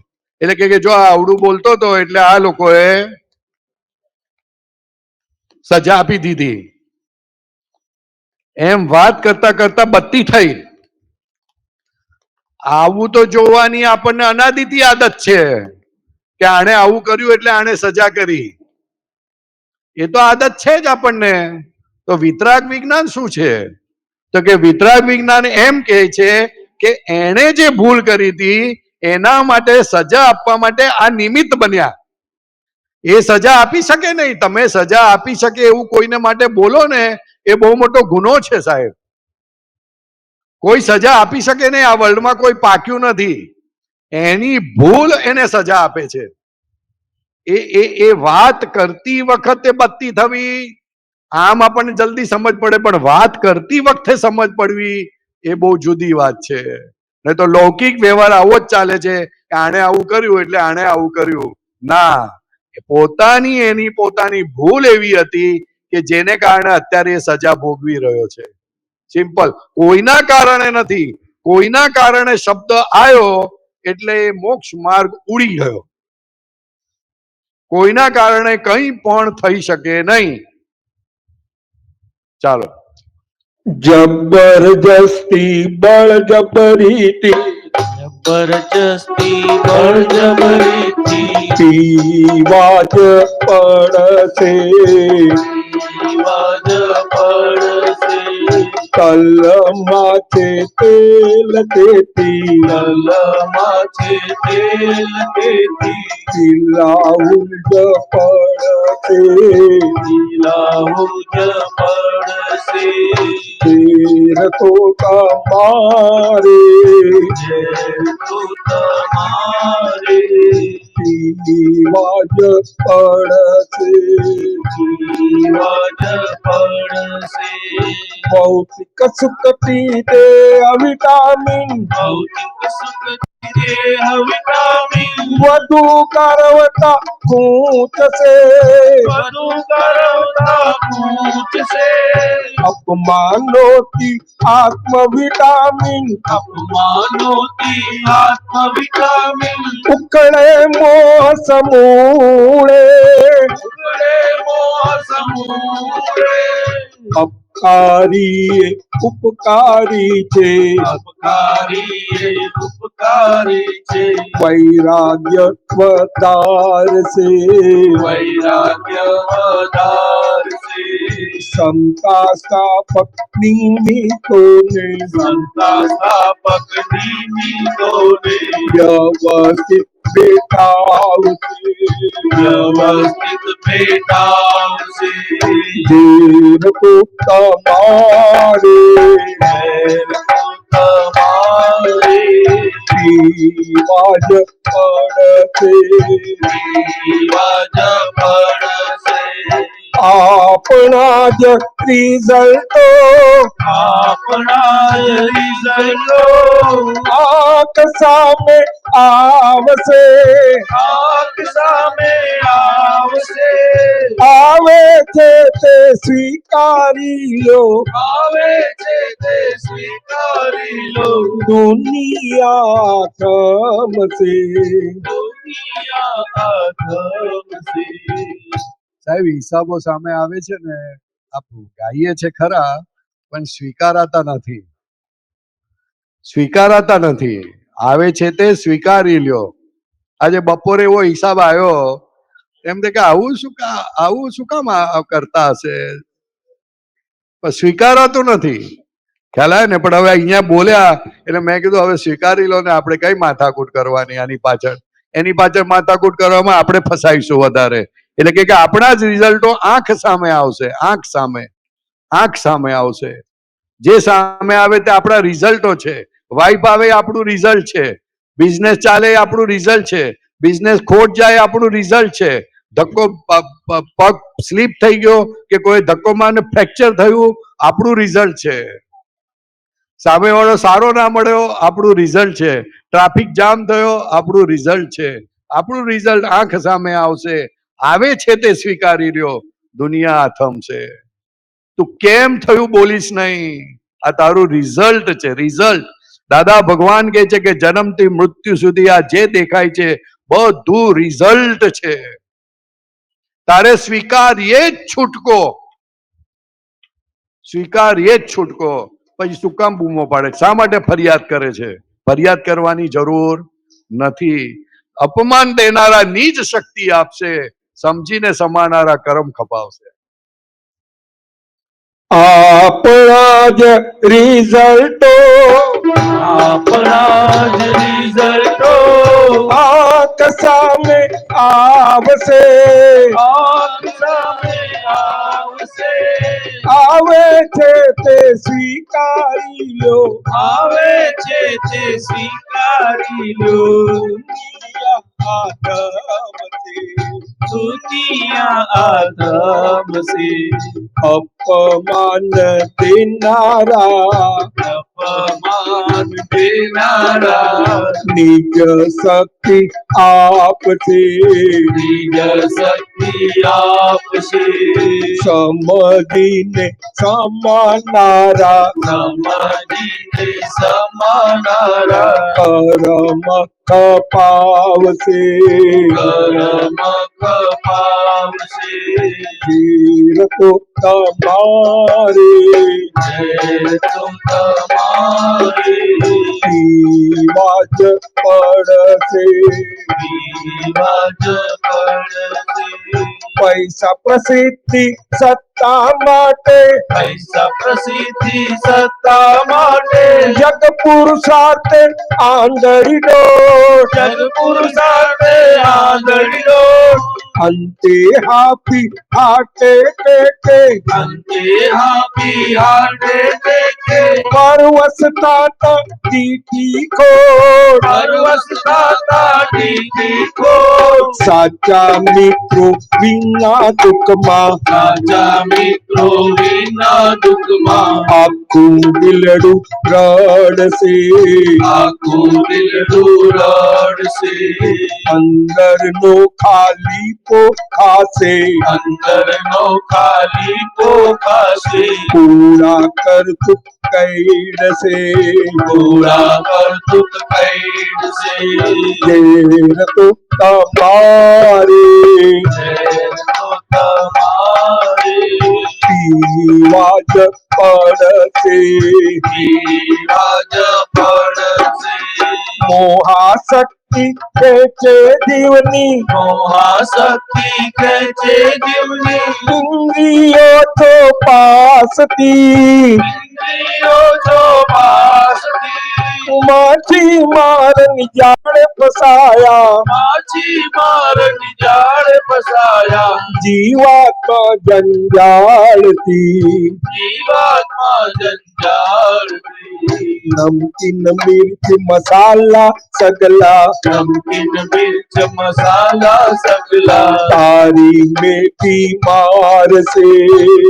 એટલે કે જો આ અવળું બોલતો હતો એટલે આ લોકોએ સજા આપી દીધી. એમ વાત કરતા કરતા બત્તી થઈ. આવું તો જોવાની આપણને અનાદિથી આદત છે કે આણે આવું કર્યું એટલે આણે સજા કરી. એ તો આદત છે જ આપણને. તો વિતરાગ વિજ્ઞાન શું છે? તો કે વિતરાગ વિજ્ઞાન એમ કહે છે કે એણે જે ભૂલ કરી હતી એના માટે સજા આપવા માટે આ નિમિત્ત બન્યા. એ સજા આપી શકે નહીં. તમે સજા આપી શકે એવું કોઈને માટે બોલો ને, એ બહુ મોટો ગુનો છે સાહેબ. કોઈ સજા આપી શકે નહીં. આ વર્લ્ડમાં કોઈ પાક્યું નથી. એની ભૂલ એને સજા આપે છે. એ વાત કરતી વખતે બત્તી થવી, આમ આપણને જલ્દી સમજ પડે, પણ વાત કરતી વખતે સમજ પડવી એ બહુ જુદી વાત છે. નહીં તો લૌકિક વ્યવહાર આવો જ ચાલે છે કે આણે આવું કર્યું એટલે આણે આવું કર્યું. ના, પોતાની એની પોતાની ભૂલ એવી હતી કે જેને કારણે અત્યારે એ સજા ભોગવી રહ્યો છે. સિમ્પલ. કોઈના કારણે નથી. કોઈના કારણે શબ્દ આવ્યો એટલે એ મોક્ષ માર્ગ ઉડી ગયો. કોઈના કારણે કંઈ પણ થઈ શકે નહીં. ચાલો. જબરજસ્તી બળજબરીથી જબરજસ્તી બળજબરીથી પીવાજ પડશે પીવાજ પડશે તલમાં છે તેલ તેથી તલમાં છે તેલ તેથી પીલાવું જ પડશે પીલાવું જ પડશે તેર તો તમારે ઝેર તો તમારે પીવાજ પડશે પીવાજ પડશે ભૌતિક સુખથી તે વિટામિન ભૌતિક સુખથી દેહ વિટામિન વધુ કરવતા ખૂંચશે વધુ કરવતા પૂછશે અપમાનોથી આત્મ વિટામિન અપમાનોથી આત્મ વિટામિન ઉકળે મોહ સમૂળે ઉગડે મોહ સમૂળે અપકારી ઉપકારી છે અપકારી એ ઉપકારી છે વૈરાગ્ય વધારશે વૈરાગ્ય વધારશે ક્ષમતા સ્થાપક નિમિત્તોને સંતા સ્થાપક નિમિત્તોને વ્યવસ્થિત બેઠાવશે વ્યવસ્થિત ભેટાવશે જીવ તો તમારે ઝેર તો તમારે રિવાજ પડશે રિવાજ પડશે આપણા જ રિઝલ્ટો આપણા રિઝલ્ટો આંખ સામે આવશે આંખ સામે આવશે આવે છે તે સ્વીકારી લો આવે છે તે સ્વીકારી લો દુનિયા થમશે દુનિયા આધમશે સાહેબ હિસાબો સામે આવે છે ને આપણે ગાઈએ છે ખરા પણ સ્વીકારાતા નથી આવે છે તે સ્વીકારી લ્યો આજે બપોરે એવો હિસાબ આવ્યો એમ કે આવું શું કામ કરતા હશે પણ સ્વીકારાતું નથી ખ્યાલ આવે ને પણ હવે અહીંયા બોલ્યા એટલે મેં કીધું હવે સ્વીકારી લો ને આપણે કઈ માથાકૂટ કરવાની એની પાછળ માથાકૂટ કરવામાં આપણે ફસાઈશું વધારે એટલે કે આપણા જ રિઝલ્ટો આંખ સામે આવશે જે સામે આવે તે આપણા રિઝલ્ટો છે વાઇફ આવે એ આપણું રિઝલ્ટ છે બિઝનેસ ચાલે એ આપણું રિઝલ્ટ છે બિઝનેસ ખોટ જાય આપણું રિઝલ્ટ છે ધક્કો પગ સ્લીપ થઈ ગયો કે કોઈ ધક્કો મારને ફ્રેક્ચર થયું આપણું રિઝલ્ટ છે સામેવાળો સારો ના મળ્યો આપણું રિઝલ્ટ છે ટ્રાફિક જામ થયો આપણું રિઝલ્ટ છે આપણું રિઝલ્ટ આંખ સામે આવશે આવે છે તે સ્વીકારી રહ્યો દુનિયા થમશે તું કેમ થયું બોલીશ નહીં આ તારું રિઝલ્ટ છે રિઝલ્ટ દાદા ભગવાન કહે છે કે જન્મથી મૃત્યુ સુધી આ જે દેખાય છે બધું રિઝલ્ટ છે તારે સ્વીકારીએ જ છૂટકો પછી શું કામ બૂમો પાડે શા માટે ફરિયાદ કરે છે ફરિયાદ કરવાની જરૂર નથી અપમાન દેનારા નીજ શક્તિ આપશે સમજીને સમાનારા કરમ ખપાવશે આપણા જ રિઝલ્ટો આપણા જ રિઝલ્ટો આંખ સામે આવશે આંખ સામે આવશે આવે છે તે સ્વીકારી લો આવે છે તે સ્વીકારી લો દુનિયા આધમશે દુનિયા આધમશે અપમાન દેનારા અપમાન દેનારા નિજ શક્તિ આપશે નિજ શક્તિ આપશે સમજીને સમાનારા સમજીને સમાનારા કરમ ખપાવશે કરમ કપાવશે વીર તો તમારે જય તો તમારે રિવાજ પડશે રિવાજ પડશે પૈસા પ્રસિદ્ધિ સત્તા માટે પૈસા પ્રસિદ્ધિ સત્તા માટે જગ પુરુષાર્થ આંધળી દોડ જગ પુરુષાર્થે આંધળી લો અંતે હાફી હાટે ટેકે અંતે હાપી હાટે ટેકે પરવસતા દીઠી ખોટ પરવસતા ટીકી ખોટ સાચા મિત્રો વિના દુઃખમાં સાચા મિત્રો વિના દુઃખમાં આખું દિલડું રડશે આખું દિલડું રડશે અંદરનો ખાલી ખાશે અંદરનો ખાલી પોખાશે પૂરા કરતું કૈડશે પૂરા કરતુક કૈડશે ઘેર તો તમારે તમારે રિવાજ પડશે રિવાજ પડશે મોહાશક્તિ ખેંચે જીવની મોહાશક્તિ ખેંચે જીવની ઇન્દ્રિયો તો પાસતી ઇન્દ્રિયો જો પાસતી માછી મારની જાણે ફસાયા માછીમારની જાળ ફસાયા જીવાત્મા જંજાળથી જીવાત્મા જંજાળથી નમકીન મિર્ચ મસાલા સગલા નમકીન મિર્ચ મસાલા સગલા તારી મેથી મારશે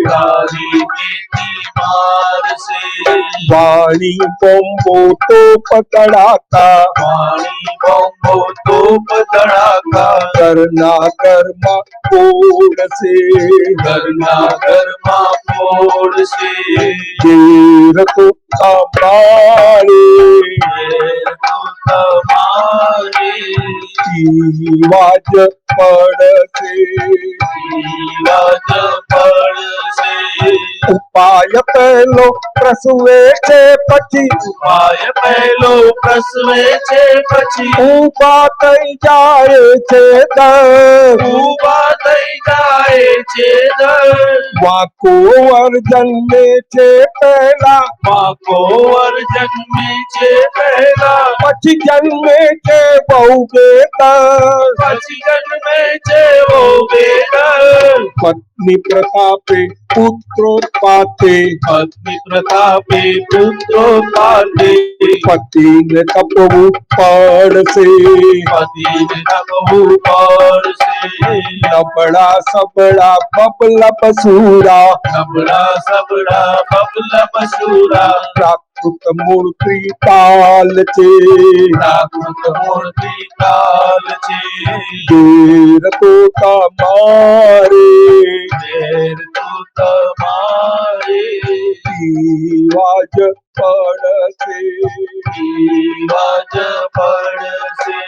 કાલી મેથી મારશે વાણી બોમ્બો તો પકડાતા પાણી બોમ્બો તોપ ધડાકા ઘરના ઘરમાં ફોડશે ઘરના ઘરમાં ફોડશે ઘેર તો અમારે ઘેર તો તમારે જીવાજ પડશે જીવાજ પડશે ઉપાય પહેલો પ્રસવે છે પછી ઉપાય પહેલો પ્રસવે છે પછી ઊભા થઈ જાય છે દર ઊભા થઈ જાય છે દર વાંકો વર જન્મે છે પહેલા પાકો વર જન્મે છે પહેલા પછી જન્મે છે બહુ બેદર પછી જન્મે છે વો બેદર પત્ની પ્રતાપે પુત્રો પાતે પત્ની પ્રતાપે પુત્રો પાતે પતિને તપવું પડશે પતિને તપવું પડશે નબળા સબળા બબલા બસુરા નબળા સબળા બબલા બસુરા પ્રાકૃત મૂર્તિ તાલ છે પ્રાકૃત મૂર્તિ કાલ છે ઘેર તો તમારે ઘેર તો તમારે જીવાજ પડશે જીવાજ પડશે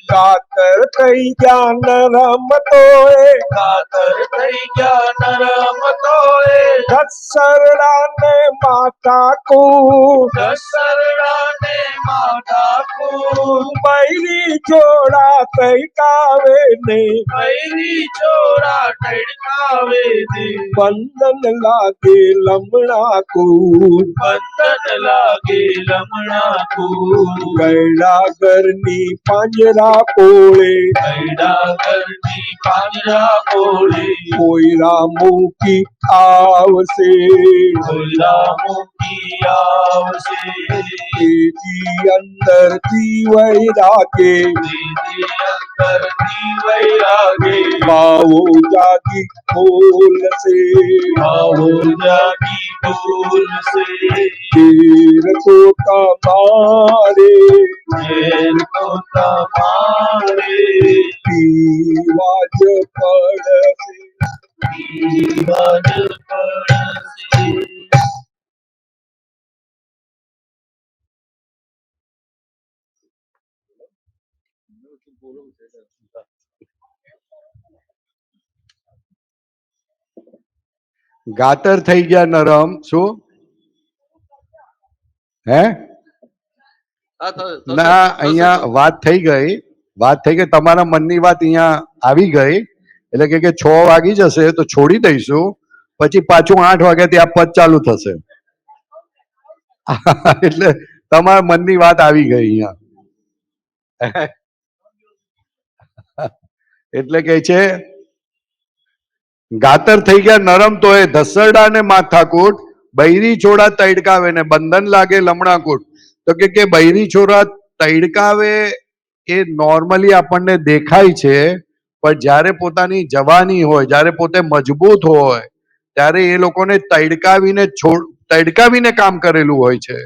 કાતર થઈ ગયા નરમતો કાતર થઈ ગયા નરમતો એ ઘસરડાને માથા કૂટ દસરડાને માથા કૂટ બૈરી જોડા તૈકાવે ને મૈરી ચોરા ટડકાવે ને બંધન લાગે લમણા કૂટ બંધન લાગે લમણા કૂટ ગયડા ઘરની પાંજરા પોળે ગયડા ઘરની પાંજરા પોળે કોયરા મૂકી આવશે ખુલ્લા મૂકી આવશે તેજી અંદરથી વૈરાગે દીદી અંતરથી વૈરાગે ભાવો જાગી બોલશે આવો જાગી બોલશે ઘેર તો તમારે ઘેર તો તમારે જીવાજ પડશે જીવન પડશે ગાતર થઈ ગયા નરમ શું હે હા, ના અહીંયા વાત થઈ ગઈ તમારા મનની વાત અહીંયા આવી ગઈ એટલે કે 6 વાગી જશે તો છોડી દઈશું પછી પાછું 8 વાગ્યાથી આ પદ ચાલુ થશે એટલે તમારા મનની વાત આવી ગઈ અહીંયા એટલે કે છે ગાતર થઈ ગયા નરમ તો એ ધસરડા ને માથાકૂટ બૈરી છોડા તડકાવે ને બંધન લાગે લમણાકૂટ તો કે બૈરી છોરા તડકાવે એ નોર્મલી આપણને દેખાય છે પણ જ્યારે પોતાની જવાની હોય જ્યારે પોતે મજબૂત હોય ત્યારે એ લોકોને તડકાવીને કામ કરેલું હોય છે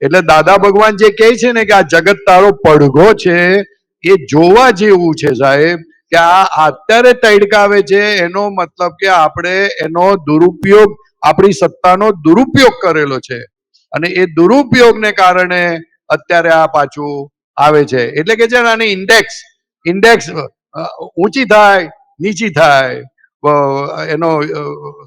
એટલે દાદા ભગવાન જે કહે છે ને કે આ જગત તારો પડઘો છે એ જોવા જેવું છે સાહેબ કે આ અત્યારે તડકાવે છે એનો મતલબ કે આપણે એનો દુરુપયોગ આપણી સત્તાનો દુરુપયોગ કરેલો છે અને એ દુરુપયોગને કારણે અત્યારે આ પાછું આવે છે એટલે કે છે ને આની ઇન્ડેક્સ ઊંચી થાય નીચી થાય એનો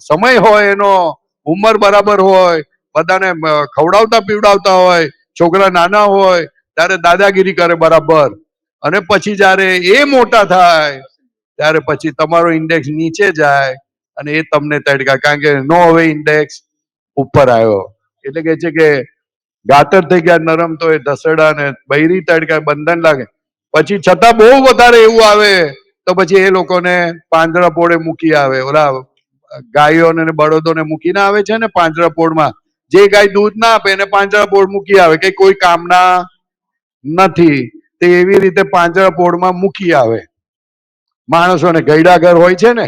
સમય હોય એનો ઉંમર બરાબર હોય બધાને ખવડાવતા પીવડાવતા હોય છોકરા નાના હોય ત્યારે દાદાગીરી કરે બરાબર અને પછી જ્યારે એ મોટા થાય ત્યારે પછી તમારો ઇન્ડેક્સ નીચે જાય અને એ તમને તડકા કારણ કે નો હવે ઇન્ડેક્સ ઉપર આવ્યો એટલે કે છે કે ગાતર થઈ ગયા નરમ તો એ ધસડા ને બૈરી તડકા બંધન લાગે પછી છતાં બહુ વધારે એવું આવે તો પછી એ લોકોને પાંજરાપોળે મૂકી આવે. ઓલા ગાયોને ને બળદોને મૂકીને આવે છે ને પાંજરાપોળમાં, જે ગાય દૂધ ના આપે એને પાંજરાપોળ મૂકી આવે કે કોઈ કામના નથી, તે એવી રીતે પાંજરાપોળમાં મૂકી આવે. માણસોને ગયડા ઘર હોય છે ને,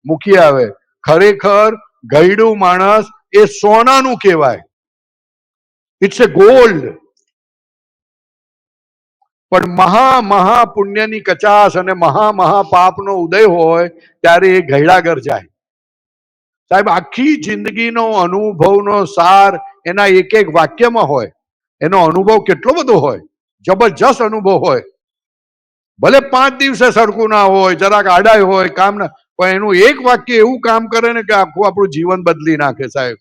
મૂકી આવે. ખરેખર ગયડું માણસ એ સોનાનું કહેવાય, ઇટ્સ એ ગોલ્ડ. પણ મહા પુણ્યની કચાશ અને મહા પાપનો ઉદય હોય ત્યારે એ ગયડાગર જાય. સાહેબ, આખી જિંદગીનો અનુભવનો સાર એના એક એક વાક્યમાં હોય. એનો અનુભવ કેટલો બધો હોય, જબરજસ્ત અનુભવ હોય. ભલે 5 દિવસે સરખું ના હોય, જરાક આડાય હોય, કામ ના, પણ એનું એક વાક્ય એવું કામ કરે ને કે આખું આપણું જીવન બદલી નાખે સાહેબ.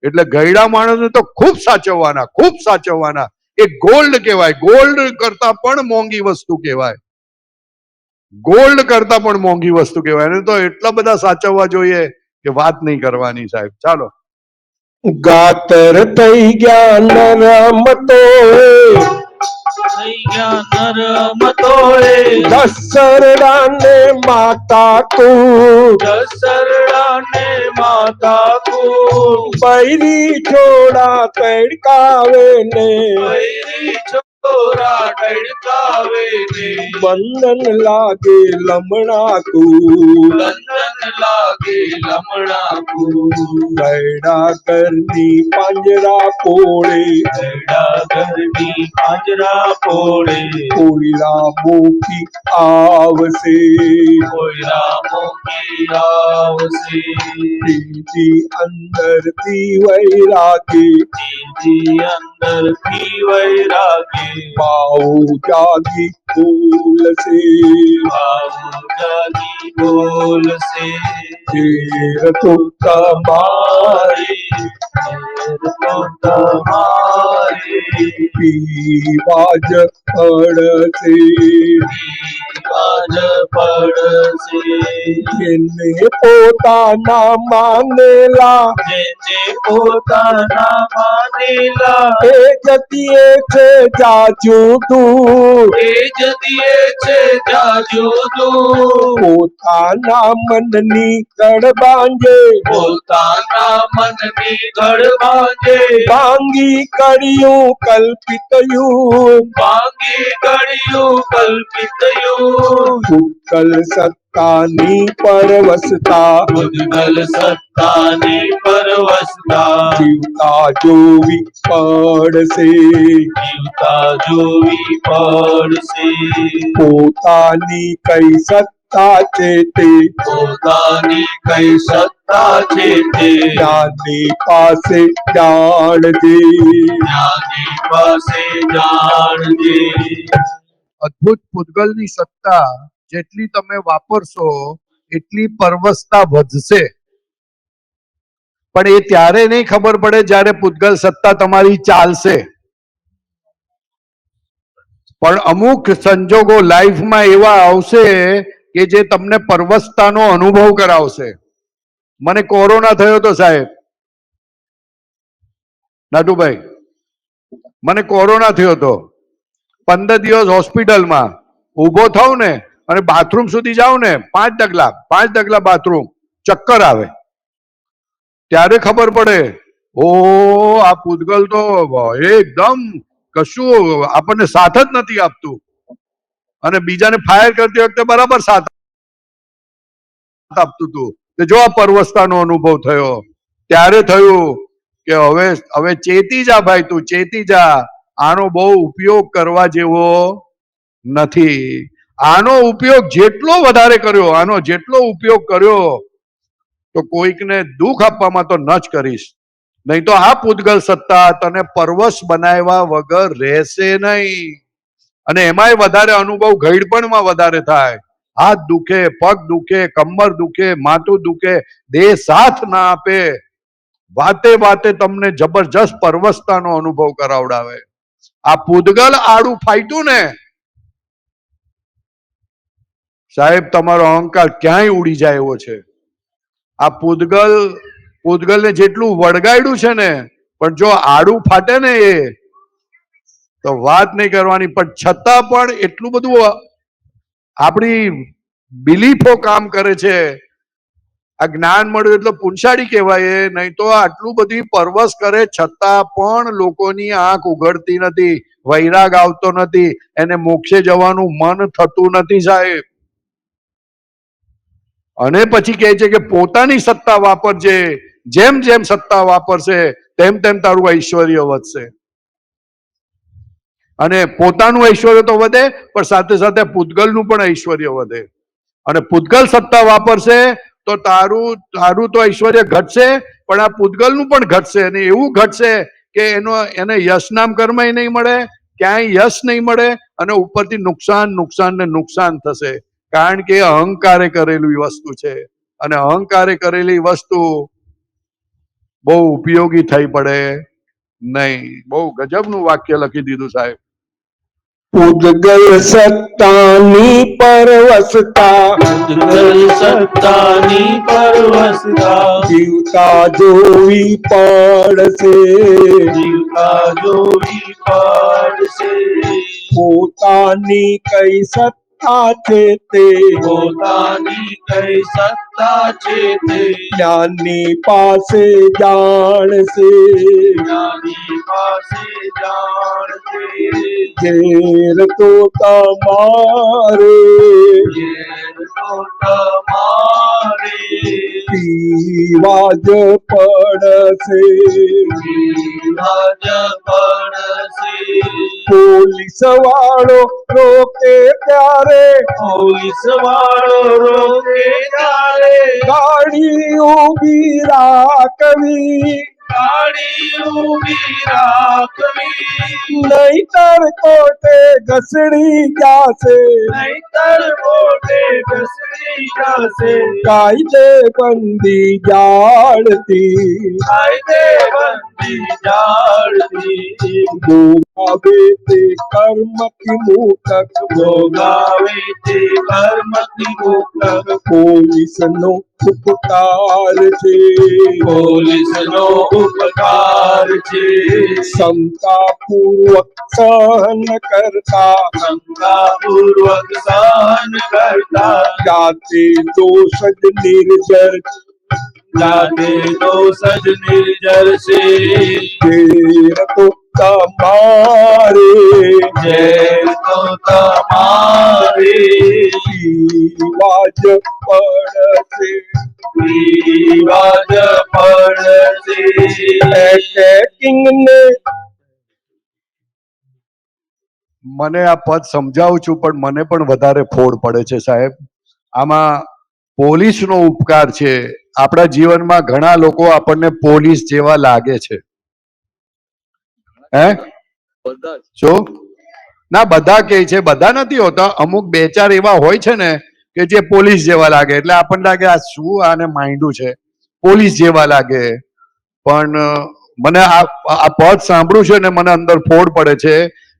એટલે ગયડા માણસને તો ખૂબ સાચવવાના, ખૂબ સાચવવાના. એ ગોલ્ડ કહેવાય, ગોલ્ડ કરતા પણ મોંઘી વસ્તુ કહેવાય, ગોલ્ડ કરતા પણ મોંઘી વસ્તુ કહેવાય. એને તો એટલા બધા સાચવવા જોઈએ કે વાત નહીં કરવાની સાહેબ. ચાલો, ગાતર થઈ ગયા નરમતો થઈ ગયા નરમતો એ દશરડાને માતા તું દશરડાને માતા કુળ બૈરી જોડા તડકાવે ને વૈરી છોરા ટડકાવે ને બંધન લાગે લમણા તું બંધન લાગે લમણા કુળ ગયડા ઘરની પાંજરા પોળે ગયડા ઘરની પાંજરા પોળે કોયલા મૂકી આવશે કોયરા મૂકી આવશે ત્રીજી અંદરથી વૈરાગી તેજી અંદરથી વૈરાગે પાઉ જાગી ફૂલશે ભાવ જાગી બોલશે તેર તો તમારે તો તમારે પીવાજ પડશે આજ પડશે જેને પોતાના માનેલા જેને પોતાના માનેલા એ જતીએ છે જાજુ તું એ જતીએ છે જાજુ તું પોતાના મનની કડ બાંધે પોતાના મનની ઘડ બાંધે ભાંગી કર્યું કલ્પિતયું ભાંગી ગળ્યું કલ્પિતયું ઉત્કલ સત્તાની પરવસતા ઉદ્ગલ સત્તાની પરવસતા જીવતા જોવી પડશે જીવતા જોવી પડશે પોતાની કઈ સત્તા છે તે પોતાની કઈ સત્તા છે તે જ્ઞાની પાસે જાણજે જ્ઞાની પાસે જાણજે અદ્ભુત પૂતગલની સત્તા જેટલી તમે વાપરશો એટલી પરવસતા વધશે. પણ એ ત્યારે નહીં ખબર પડે જ્યારે પૂતગલ સત્તા તમારી ચાલશે. પણ અમુક સંજોગો લાઈફમાં એવા આવશે કે જે તમને પરવસતાનો અનુભવ કરાવશે. મને કોરોના થયો તો સાહેબ, નાટુભાઈ, મને કોરોના થયો તો. 15 દિવસ હોસ્પિટલમાં ઊભો થાઉં ને અને બાથરૂમ સુધી જાઉં ને 5 ડગલા બાથરૂમ, ચક્કર આવે. ત્યારે ખબર પડે, ઓ આ પૂતગલ તો એકદમ કશું આપણને સાથ જ નથી આપતું, અને બીજાને ફાયર કરતી વખતે બરાબર સાથ આપતું હતું. જો આ પરવસતાનો અનુભવ થયો ત્યારે થયું કે હવે ચેતી જા ભાઈ, તું ચેતી જા. આનો બહુ ઉપયોગ કરવા જેવો નથી. આનો ઉપયોગ જેટલો વધારે કર્યો, આનો જેટલો ઉપયોગ કર્યો તો કોઈકને દુઃખ આપવામાં તો ન જ કરીશ. નહીં તો આ પૂતગલ સત્તા તને પરવશ બનાવ્યા વગર રહેશે નહીં. અને એમાંય વધારે અનુભવ ગઈડપણમાં વધારે થાય. હાથ દુખે, પગ દુખે, કમર દુખે, માથું દુખે, દેહ સાથ ના આપે, વાતે વાતે તમને જબરજસ્ત પરવસતાનો અનુભવ કરાવડાવે. આ પૂતગલ આડું ફાટ્યું ને સાહેબ, તમારો અહંકાર ક્યાંય ઉડી જાય એવો છે. આ પૂતગલને જેટલું વળગાડ્યું છે ને, પણ જો આડું ફાટે ને તો વાત નહીં કરવાની. પણ છતાં પણ એટલું બધું આપણી બિલીફો કામ કરે છે. આ જ્ઞાન મળ્યું એટલે પુંસાડી કહેવાય, નહીં તો આટલું બધી પરવશ કરે છતાં પણ લોકોની આંખ ઉઘડતી નથી, વૈરાગ આવતો નથી, એને મોક્ષે જવાનું મન થતું નથી સાહેબ. અને પછી કહે છે કે પોતાની સત્તા વાપરજે, જેમ જેમ સત્તા વાપરશે તેમ તેમ તારું ઐશ્વર્ય વધશે. અને પોતાનું ઐશ્વર્ય તો વધે, પણ સાથે સાથે પૂતગલનું પણ ઐશ્વર્ય વધે. અને પૂતગલ સત્તા વાપરશે તો તારું તો ઐશ્વર્ય ઘટશે, પણ આ પૂતગલનું પણ ઘટશે. અને એવું ઘટશે કે એને યશ નામ કર્મ નહીં મળે, ક્યાંય યશ નહીં મળે, અને ઉપરથી નુકસાન નુકસાન ને નુકસાન થશે. કારણ કે અહંકારે કરેલી વસ્તુ છે, અને અહંકારે કરેલી વસ્તુ બહુ ઉપયોગી થઈ પડે નહીં. બહુ ગજબનું વાક્ય લખી દીધું સાહેબ. પૂતગલ સત્તાની પરવસતા, પૂતગલ સત્તાની પરવસતા, જીવતા જોવી પડશે. જીવતા જોવી પડશે. પોતાની કઈ સત્તા છે તે, પોતાની કઈ સત્તા છે તે જ્ઞાની પાસે જાણશે. જ્ઞાની પાસે જાણશે. ઘેર તો તમારે ઘેર તો તમારે પીવા જ પડશે. પીવા જ પડશે. પોલીસ વાળો રોકે ત્યારે પોલીસ વાળો રોકે ત્યારે ગાડી ઊભી રાખવી, ગાડી ઊભી રાખવી, નહીતર કોર્ટે ઘસડી જાશે. નહીતર મોઢે ઘસડી જશે. કાયદે બંધી જાળતી કાયદે બંધી જાળતી ભોગાવે તે કર્મથી મુક્ત. ભોગાવે તે કર્મથી મુક્ત. પોલીસનો ઉપકાર છે, પોલીસનો ઉપકાર છે. ક્ષમતા પૂર્વક સહન કરતા, શંકાપૂર્વક સહન કરતા જાતે દોષ જ નિર્જર. જાતે દોષ જ નિર્જર છે. ઘેર તો તમારે ઘેર તો તમારે પીવા જ પડશે. પીવા જ પડશે. એટેકિંગ ને મને આ પદ સમજાવું છું, પણ મને પણ વધારે ફોડ પડે છે સાહેબ. આમાં પોલીસનો ઉપકાર છે. આપણા જીવનમાં ઘણા લોકો આપણને પોલીસ જેવા લાગે છે. હે બધા જ. શું? ના, બધા કહે છે, બધા નથી હોતા. અમુક બે ચાર એવા હોય છે ને કે જે પોલીસ જેવા લાગે, એટલે આપણને લાગે આ શું આને માંડ્યું છે, પોલીસ જેવા લાગે. પણ મને આ પદ સાંભળ્યું છે ને મને અંદર ફોડ પડે છે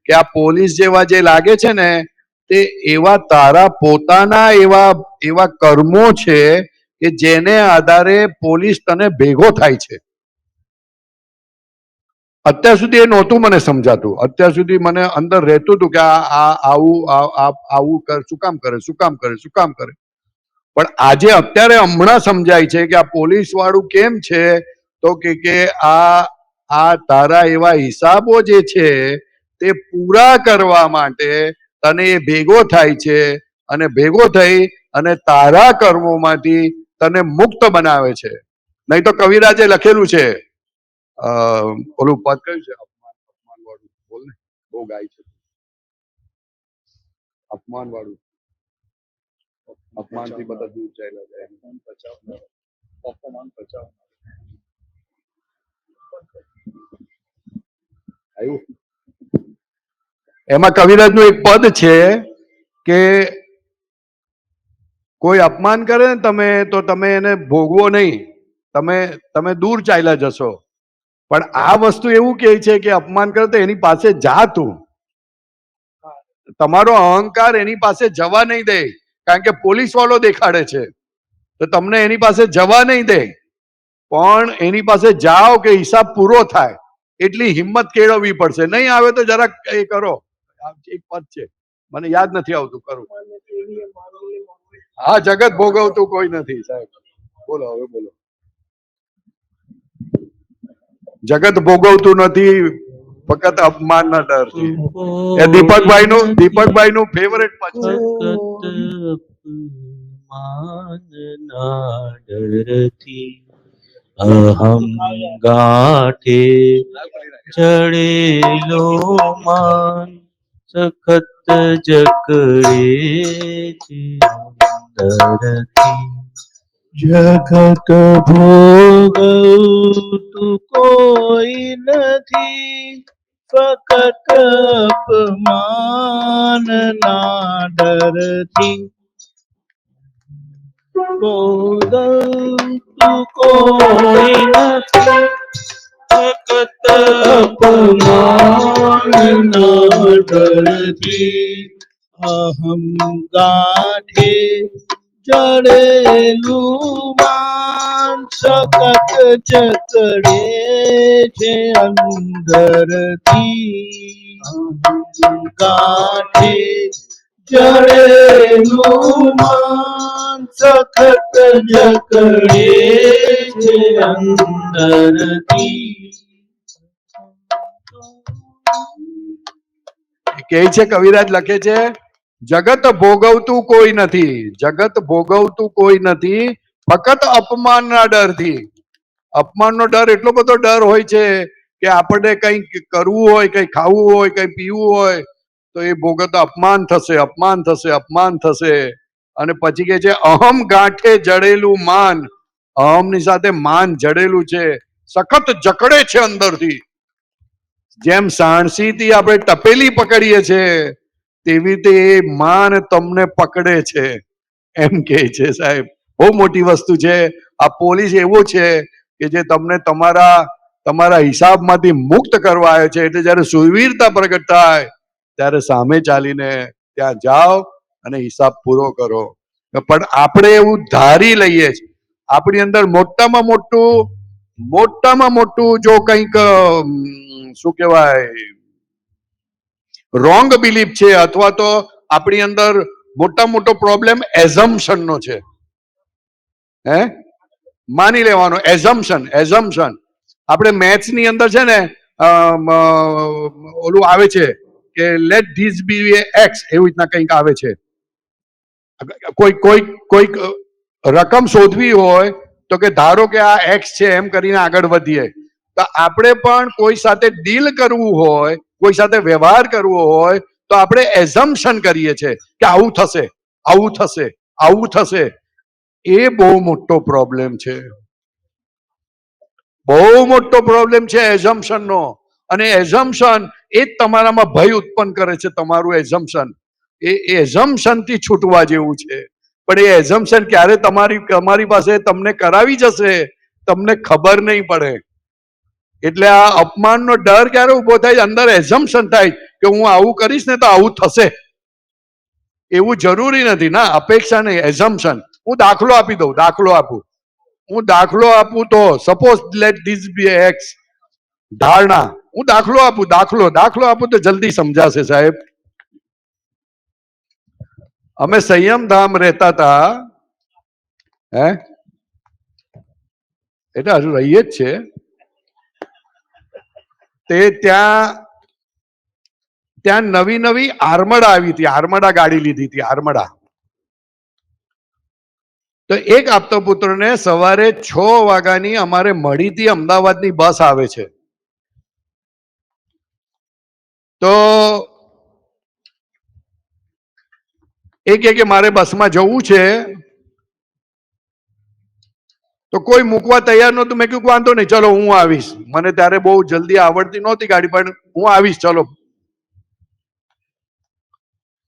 કે આ પોલીસ જેવા જે લાગે છે ને તે એવા તારા પોતાના એવા કર્મો છે કે જેને આધારે પોલીસ તને ભેગો થાય છે. અત્યાર સુધી એ નહોતું મને સમજાતું. અત્યાર સુધી મને અંદર રહેતું હતું કે આવું કર, શું કામ કરે, શું કામ કરે, શું કામ કરે. પણ આજે અત્યારે હમણાં સમજાય છે કે આ પોલીસ વાળું કેમ છે, તો કે આ તારા એવા હિસાબો જે છે તે પૂરા કરવા માટે તને એ ભેગો થાય છે, અને ભેગો થઈ અને તારા કર્મોમાંથી તને મુક્ત બનાવે છે. નહીં તો કવિરાજે લખેલું છે, ઓલું પદ કયું છે, અપમાન વાળું, બોલ ને, બહુ ગાય છે, અપમાન વાળું. અપમાનથી બધા દૂર ચાલ્યા જાય. અપમાન બચાવ. આવ્યું? એમાં કવિરાજનું એક પદ છે કે કોઈ અપમાન કરે ને તો તમે એને ભોગવો નહીં, તમે દૂર ચાલ્યા જશો. પણ આ વસ્તુ એવું કહે છે કે અપમાન કરે તો એની પાસે જા તું. તમારો અહંકાર એની પાસે જવા નહીં દે, કારણ કે પોલીસ વાળો દેખાડે છે તો તમને એની પાસે જવા નહીં દે. પણ એની પાસે જાઓ કે હિસાબ પૂરો થાય. એટલી હિંમત કેળવવી પડશે. નહીં આવે તો જરાક એ કરો. એક પદ છે, મને યાદ નથી આવતું, કરું. હા, જગત ભોગવતું કોઈ નથી સાહેબ. બોલો, હવે બોલો. જગત ભોગવતું નથી, ફક્ત અપમાનના ડરથી. એ દીપકભાઈ નું ફેવરેટ પદ છે. અપમાનના ડરથી અહમ ગાંઠે ચડેલો માન સખત જકડે છે અંદરથી. જગત ભોગવતું કોઈ નથી, ફકત અપમાનના ડરથી. ભોગવતું કોઈ નથી, ફકત અપમાનના ડરથી અહમ ગાંઠે જડેલું માન સખત જકડે છે અંદરથી. ગાંઠે જડેલું માન સખત જકડે છે અંદરથી. કહે છે, કવિરાજ લખે છે, જગત ભોગવતું કોઈ નથી, જગત ભોગવતું કોઈ નથી, ફક્ત અપમાનના ડરથી. અપમાનનો ડર એટલો બધો ડર હોય છે કે આપણને કંઈક કરવું હોય, કંઈ ખાવું હોય, કંઈ પીવું હોય તો એ ભોગવત અપમાન થશે, અપમાન થશે, અપમાન થશે. અને પછી કે છે, અહમ ગાંઠે જડેલું માન. અહમની સાથે માન જડેલું છે, સખત જકડે છે અંદરથી. જેમ સાણસીથી આપણે ટપેલી પકડીએ છીએ તેવી રીતે એ માન તમને પકડે છે, એમ કે છે સાહેબ. બહુ મોટી વસ્તુ છે. આ પોલીસ એવો છે કે જે તમને તમારા હિસાબમાંથી મુક્ત કરવા આવ્યો છે. એટલે જયારે સુરવીરતા પ્રગટ થાય ત્યારે સામે ચાલીને ત્યાં જાઓ અને હિસાબ પૂરો કરો. પણ આપણે એવું ધારી લઈએ છીએ, આપણી અંદર મોટામાં મોટું જો કંઈક શું કહેવાય રોંગ બિલીફ છે, અથવા તો આપણી અંદર મોટો પ્રોબ્લેમ એઝમ્પશન નો છે. માની લેવાનો એઝમ્પશન. આપણે મેથ્સ ની અંદર છે ને ઓલું આવે છે કે લેટ ધીસ બી એક્સ, એવી રીતના કંઈક આવે છે. કોઈક રકમ શોધવી હોય તો કે ધારો કે આ એક્સ છે, એમ કરીને આગળ વધીએ. તો આપણે પણ કોઈ સાથે ડીલ કરવું હોય, કોઈ સાથે વ્યવહાર કરવો હોય તો આપણે એઝમ્પશન કરીએ છીએ કે આવું થશે, આવું થશે, આવું થશે. એ બહુ મોટો પ્રોબ્લેમ છે, બહુ મોટો પ્રોબ્લેમ છે એઝમ્પશન નો. અને એઝમ્પશન એ જ તમારામાં ભય ઉત્પન્ન કરે છે. તમારું એઝમ્પશન એ એઝમ્પશન થી છૂટવા જેવું છે. પણ એ એઝમ્પશન ક્યારે તમારી પાસે તમને કરાવી જશે તમને ખબર નહીં પડે. એટલે આ અપમાનનો ડર ક્યારે ઉભો થાય? અંદર એઝમ્પશન થાય કે હું આવું કરીશ ને તો આવું થશે. એવું જરૂરી નથી ના, અપેક્ષા નહીં, એઝમ્પશન. હું દાખલો આપી દઉં, હું દાખલો આપું તો suppose let this be x, ધારણા. હું દાખલો આપું તો જલ્દી સમજાશે સાહેબ. અમે સંયમ ધામ રહેતા હતા, એટલે હજુ રહીએ જ છે. તે ત્યાં નવી આર્મડા આવી હતી, આર્મડા ગાડી લીધી હતી, આર્મડા. તો એક આપતા પુત્રને સવારે 6 વાગ્યાની અમારે મળીથી અમદાવાદની બસ આવે છે. તો એ કે મારે બસમાં જવું છે, તો કોઈ મૂકવા તૈયાર નહોતું. મેં કીધું વાંધો નહીં, ચલો હું આવીશ. મને ત્યારે બહુ જલ્દી આવડતી નહોતી ગાડી, પણ હું આવીશ, ચલો.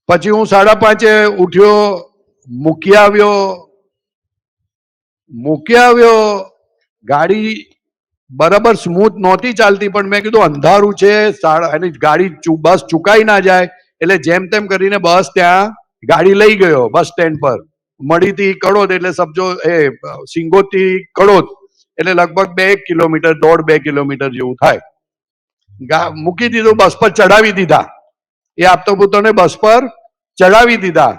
પછી હું 5:30 ઉઠ્યો, મૂકી આવ્યો. ગાડી બરાબર સ્મૂથ નહોતી ચાલતી, પણ મેં કીધું અંધારું છે, ગાડી બસ ચુકાઈ ના જાય, એટલે જેમ તેમ કરીને બસ ત્યાં ગાડી લઈ ગયો બસ સ્ટેન્ડ પર. મળીથી કડોદ એટલે સમજો સિંગોથી કડોદ એટલે લગભગ 2 કિલોમીટર, 1.5-2 કિલોમીટર જેવું થાય. મૂકી દીધું, બસ પર ચડાવી દીધા. એ આપતો પુત્રોને બસ પર ચડાવી દીધા.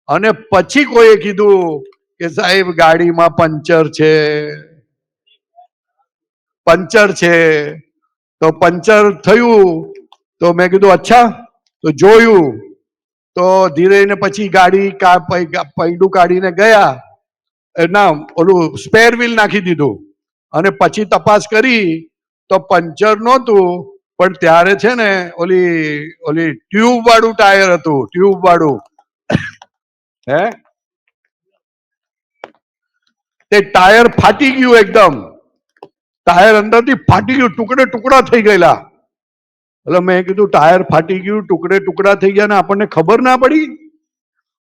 અને પછી કોઈએ કીધું કે સાહેબ ગાડીમાં પંચર છે, પંચર છે. તો પંચર થયું તો મેં કીધું અચ્છા, તો જોયું તો ધીરે પછી ગાડી પૈડું કાઢીને ગયા, ના ઓલું સ્પેર વ્હીલ નાખી દીધું. અને પછી તપાસ કરી તો પંચર નહોતું, પણ ત્યારે છે ને ઓલી ઓલી ટ્યુબ વાળું ટાયર હતું, ટ્યુબ વાળું. હે તે ટાયર ફાટી ગયું, એકદમ ટાયર અંદરથી ફાટી ગયું, ટુકડે ટુકડા થઈ ગયેલા. એટલે મેં કીધું ટાયર ફાટી ગયું, ટુકડે ટુકડા થઈ ગયા ને આપણને ખબર ના પડી.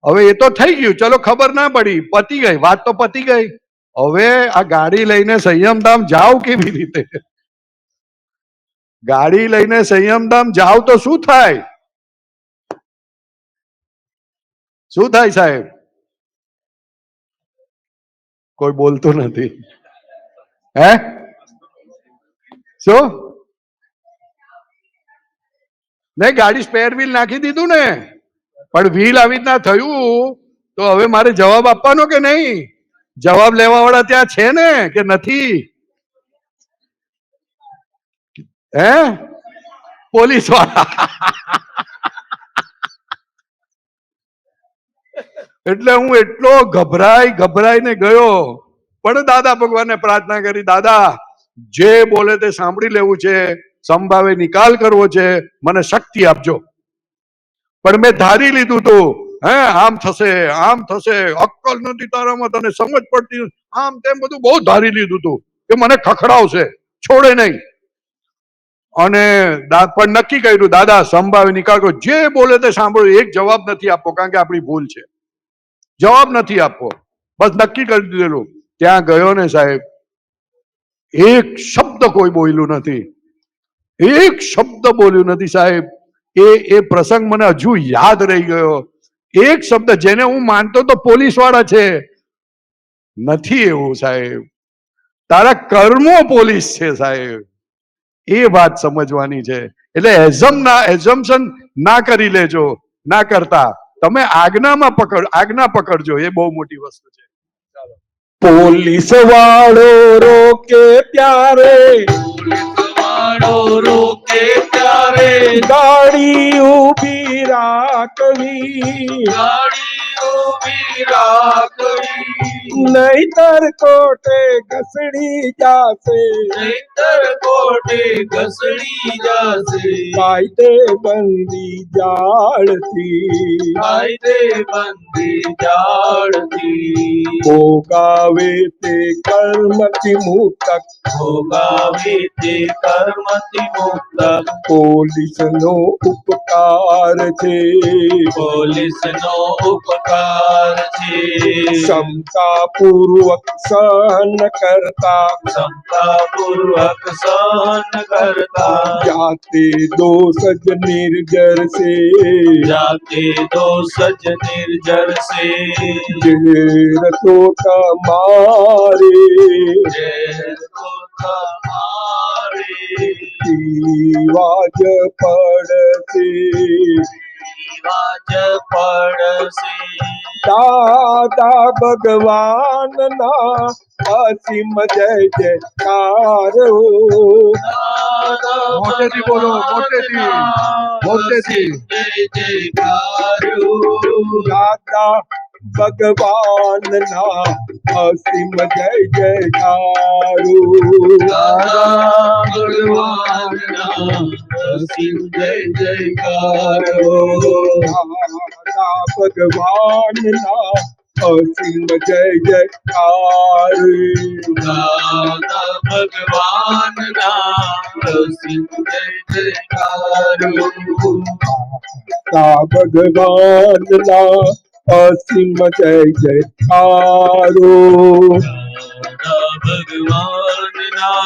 હવે એ તો થઈ ગયું, ચલો ખબર ના પડી, પતી ગઈ વાત, તો પતી ગઈ. હવે આ ગાડી લઈને સંયમધામ જાવ કેવી રીતે? ગાડી લઈને સંયમધામ જાવ તો શું થાય? શું થાય સાહેબ? કોઈ બોલતું નથી. હે શું? નહીં, ગાડી સ્પેર વ્હીલ નાખી દીધું ને, પણ વ્હીલ આવી રીતના થયું તો હવે મારે જવાબ આપવાનો કે નહીં? જવાબ લેવા વાળા ત્યાં છે ને કે નથી? હે પોલીસ વાળા. એટલે હું એટલો ગભરાઈને ગયો, પણ દાદા ભગવાનને પ્રાર્થના કરી, દાદા જે બોલે તે સાંભળી લેવું છે, સંભાવે નિકાલ કરવો છે, મને શક્તિ આપજો. પણ મેં ધારી લીધું તું, હે આમ થશે, આમ થશે, અક્કલ નથી તારામાં, તને સમજ પડતી, આમ તેમ બધું બહુ ધારી લીધું તું કે મને ખખડાવશે, છોડે નહીં. અને પણ નક્કી કર્યું, દાદા સંભાવે નિકાલ કરો, જે બોલે તે સાંભળો, એક જવાબ નથી આપવો, કારણ કે આપણી ભૂલ છે, જવાબ નથી આપવો, બસ નક્કી કરી દીધેલું. ત્યાં ગયો ને સાહેબ, એક શબ્દ કોઈ બોલ્યું નથી, એક શબ્દ બોલ્યું નથી સાહેબ. એ પ્રસંગ મને હજુ યાદ રહી ગયો. એક શબ્દ, જેને હું માનતો તો પોલીસ વાળા છે, નથી એવું સાહેબ, તારા કર્મો પોલીસ છે સાહેબ. એ વાત સમજવાની છે. એટલે એઝમ્પશન ના કરી લેજો, ના કરતા તમે આજ્ઞા પકડજો, એ બહુ મોટી વસ્તુ છે. ચાલો. પોલીસ વાળો રોકે ત્યારે, રોકે ત્યારે ગાડી ઊભી રાખવી, ગાડી ઊભી રાખવી, નહીતર કોર્ટે ઘસડી જાશે, નહીંતર કોર્ટે ઘસડી જશે, કાયદે બંધી જાળથી, કાયદે બંધી જાળથી, ભોગાવે તે કર્મથી મુક્ત, ભોગાવે તે કર્મથી મુક્ત, પોલીસનો ઉપકાર છે, પોલીસનો ઉપકાર છે, ક્ષમતાપૂર્વક સહન કરતા, ક્ષમતાપૂર્વક સહન કરતા, જાતે દોષ જ નિર્જર છે, જાતે દોષ જ નિર્જર છે, ઝેર તો તમારે ઝેર તો તમારે પીવા જ પડશે, પીવા જ પડશે. દાદા ભગવાનના અસીમ જય જયકારો, મોટેથી બોલો, મોટેથી. જય જયકારો, દાદા ભગવાનના અસીમ જય જયકારો, દાદા ભગવાનના અસીમ જય જયકારો, દાદા ભગવાનના અસીમ જય જયકારો, દાદા ભગવાનના અસીમ જય જયકારો, દાદા ભગવાનના અસીમ જય જયકારો, દાદા ભગવાનના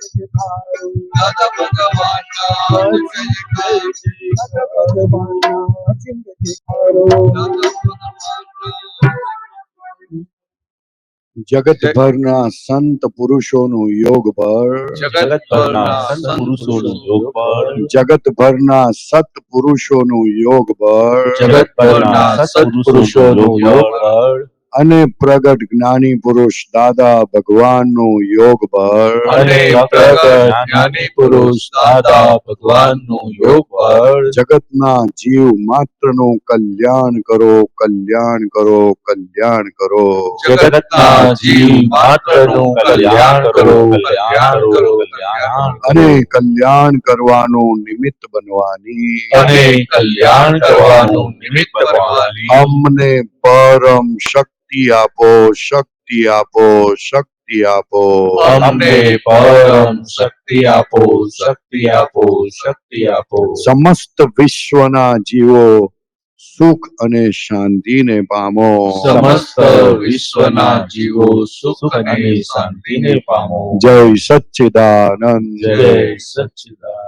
છે તારું દાદા ભગવાનના જય જય દાદા ભગવાનના સિંહ છે તારું દાદા ભગવાનના જગતભરના સંત પુરુષોનું યોગ બળ જગતભરના સંત પુરુષોનું યોગ બળ જગતભરના સત્પુરુષોનું યોગ બળ જગતભરના સત્પુરુષોનું યોગ બળ અને પ્રગટ જ્ઞાની પુરુષ દાદા ભગવાનનું યોગ બળ અને પ્રગટ જ્ઞાની પુરુષ દાદા ભગવાનનું યોગ બળ જગતના જીવ માત્રનું કલ્યાણ કરો કલ્યાણ કરો કલ્યાણ કરો જગતના જીવ માત્રનું કલ્યાણ કરો કલ્યાણ કરો કલ્યાણ અને કલ્યાણ કરવાનું નિમિત્ત બનવાની અને કલ્યાણ કરવાનું નિમિત્ત બનવાની અમને પરમ શક્તિ આપો શક્તિ આપો શક્તિ આપો અમને પરમ શક્તિ આપો શક્તિ આપો શક્તિ આપો સમસ્ત વિશ્વના જીવો સુખ અને શાંતિને પામો સમસ્ત વિશ્વના જીવો સુખ અને શાંતિને પામો જય સચ્ચિદાનંદ જય સચ્ચિદાનંદ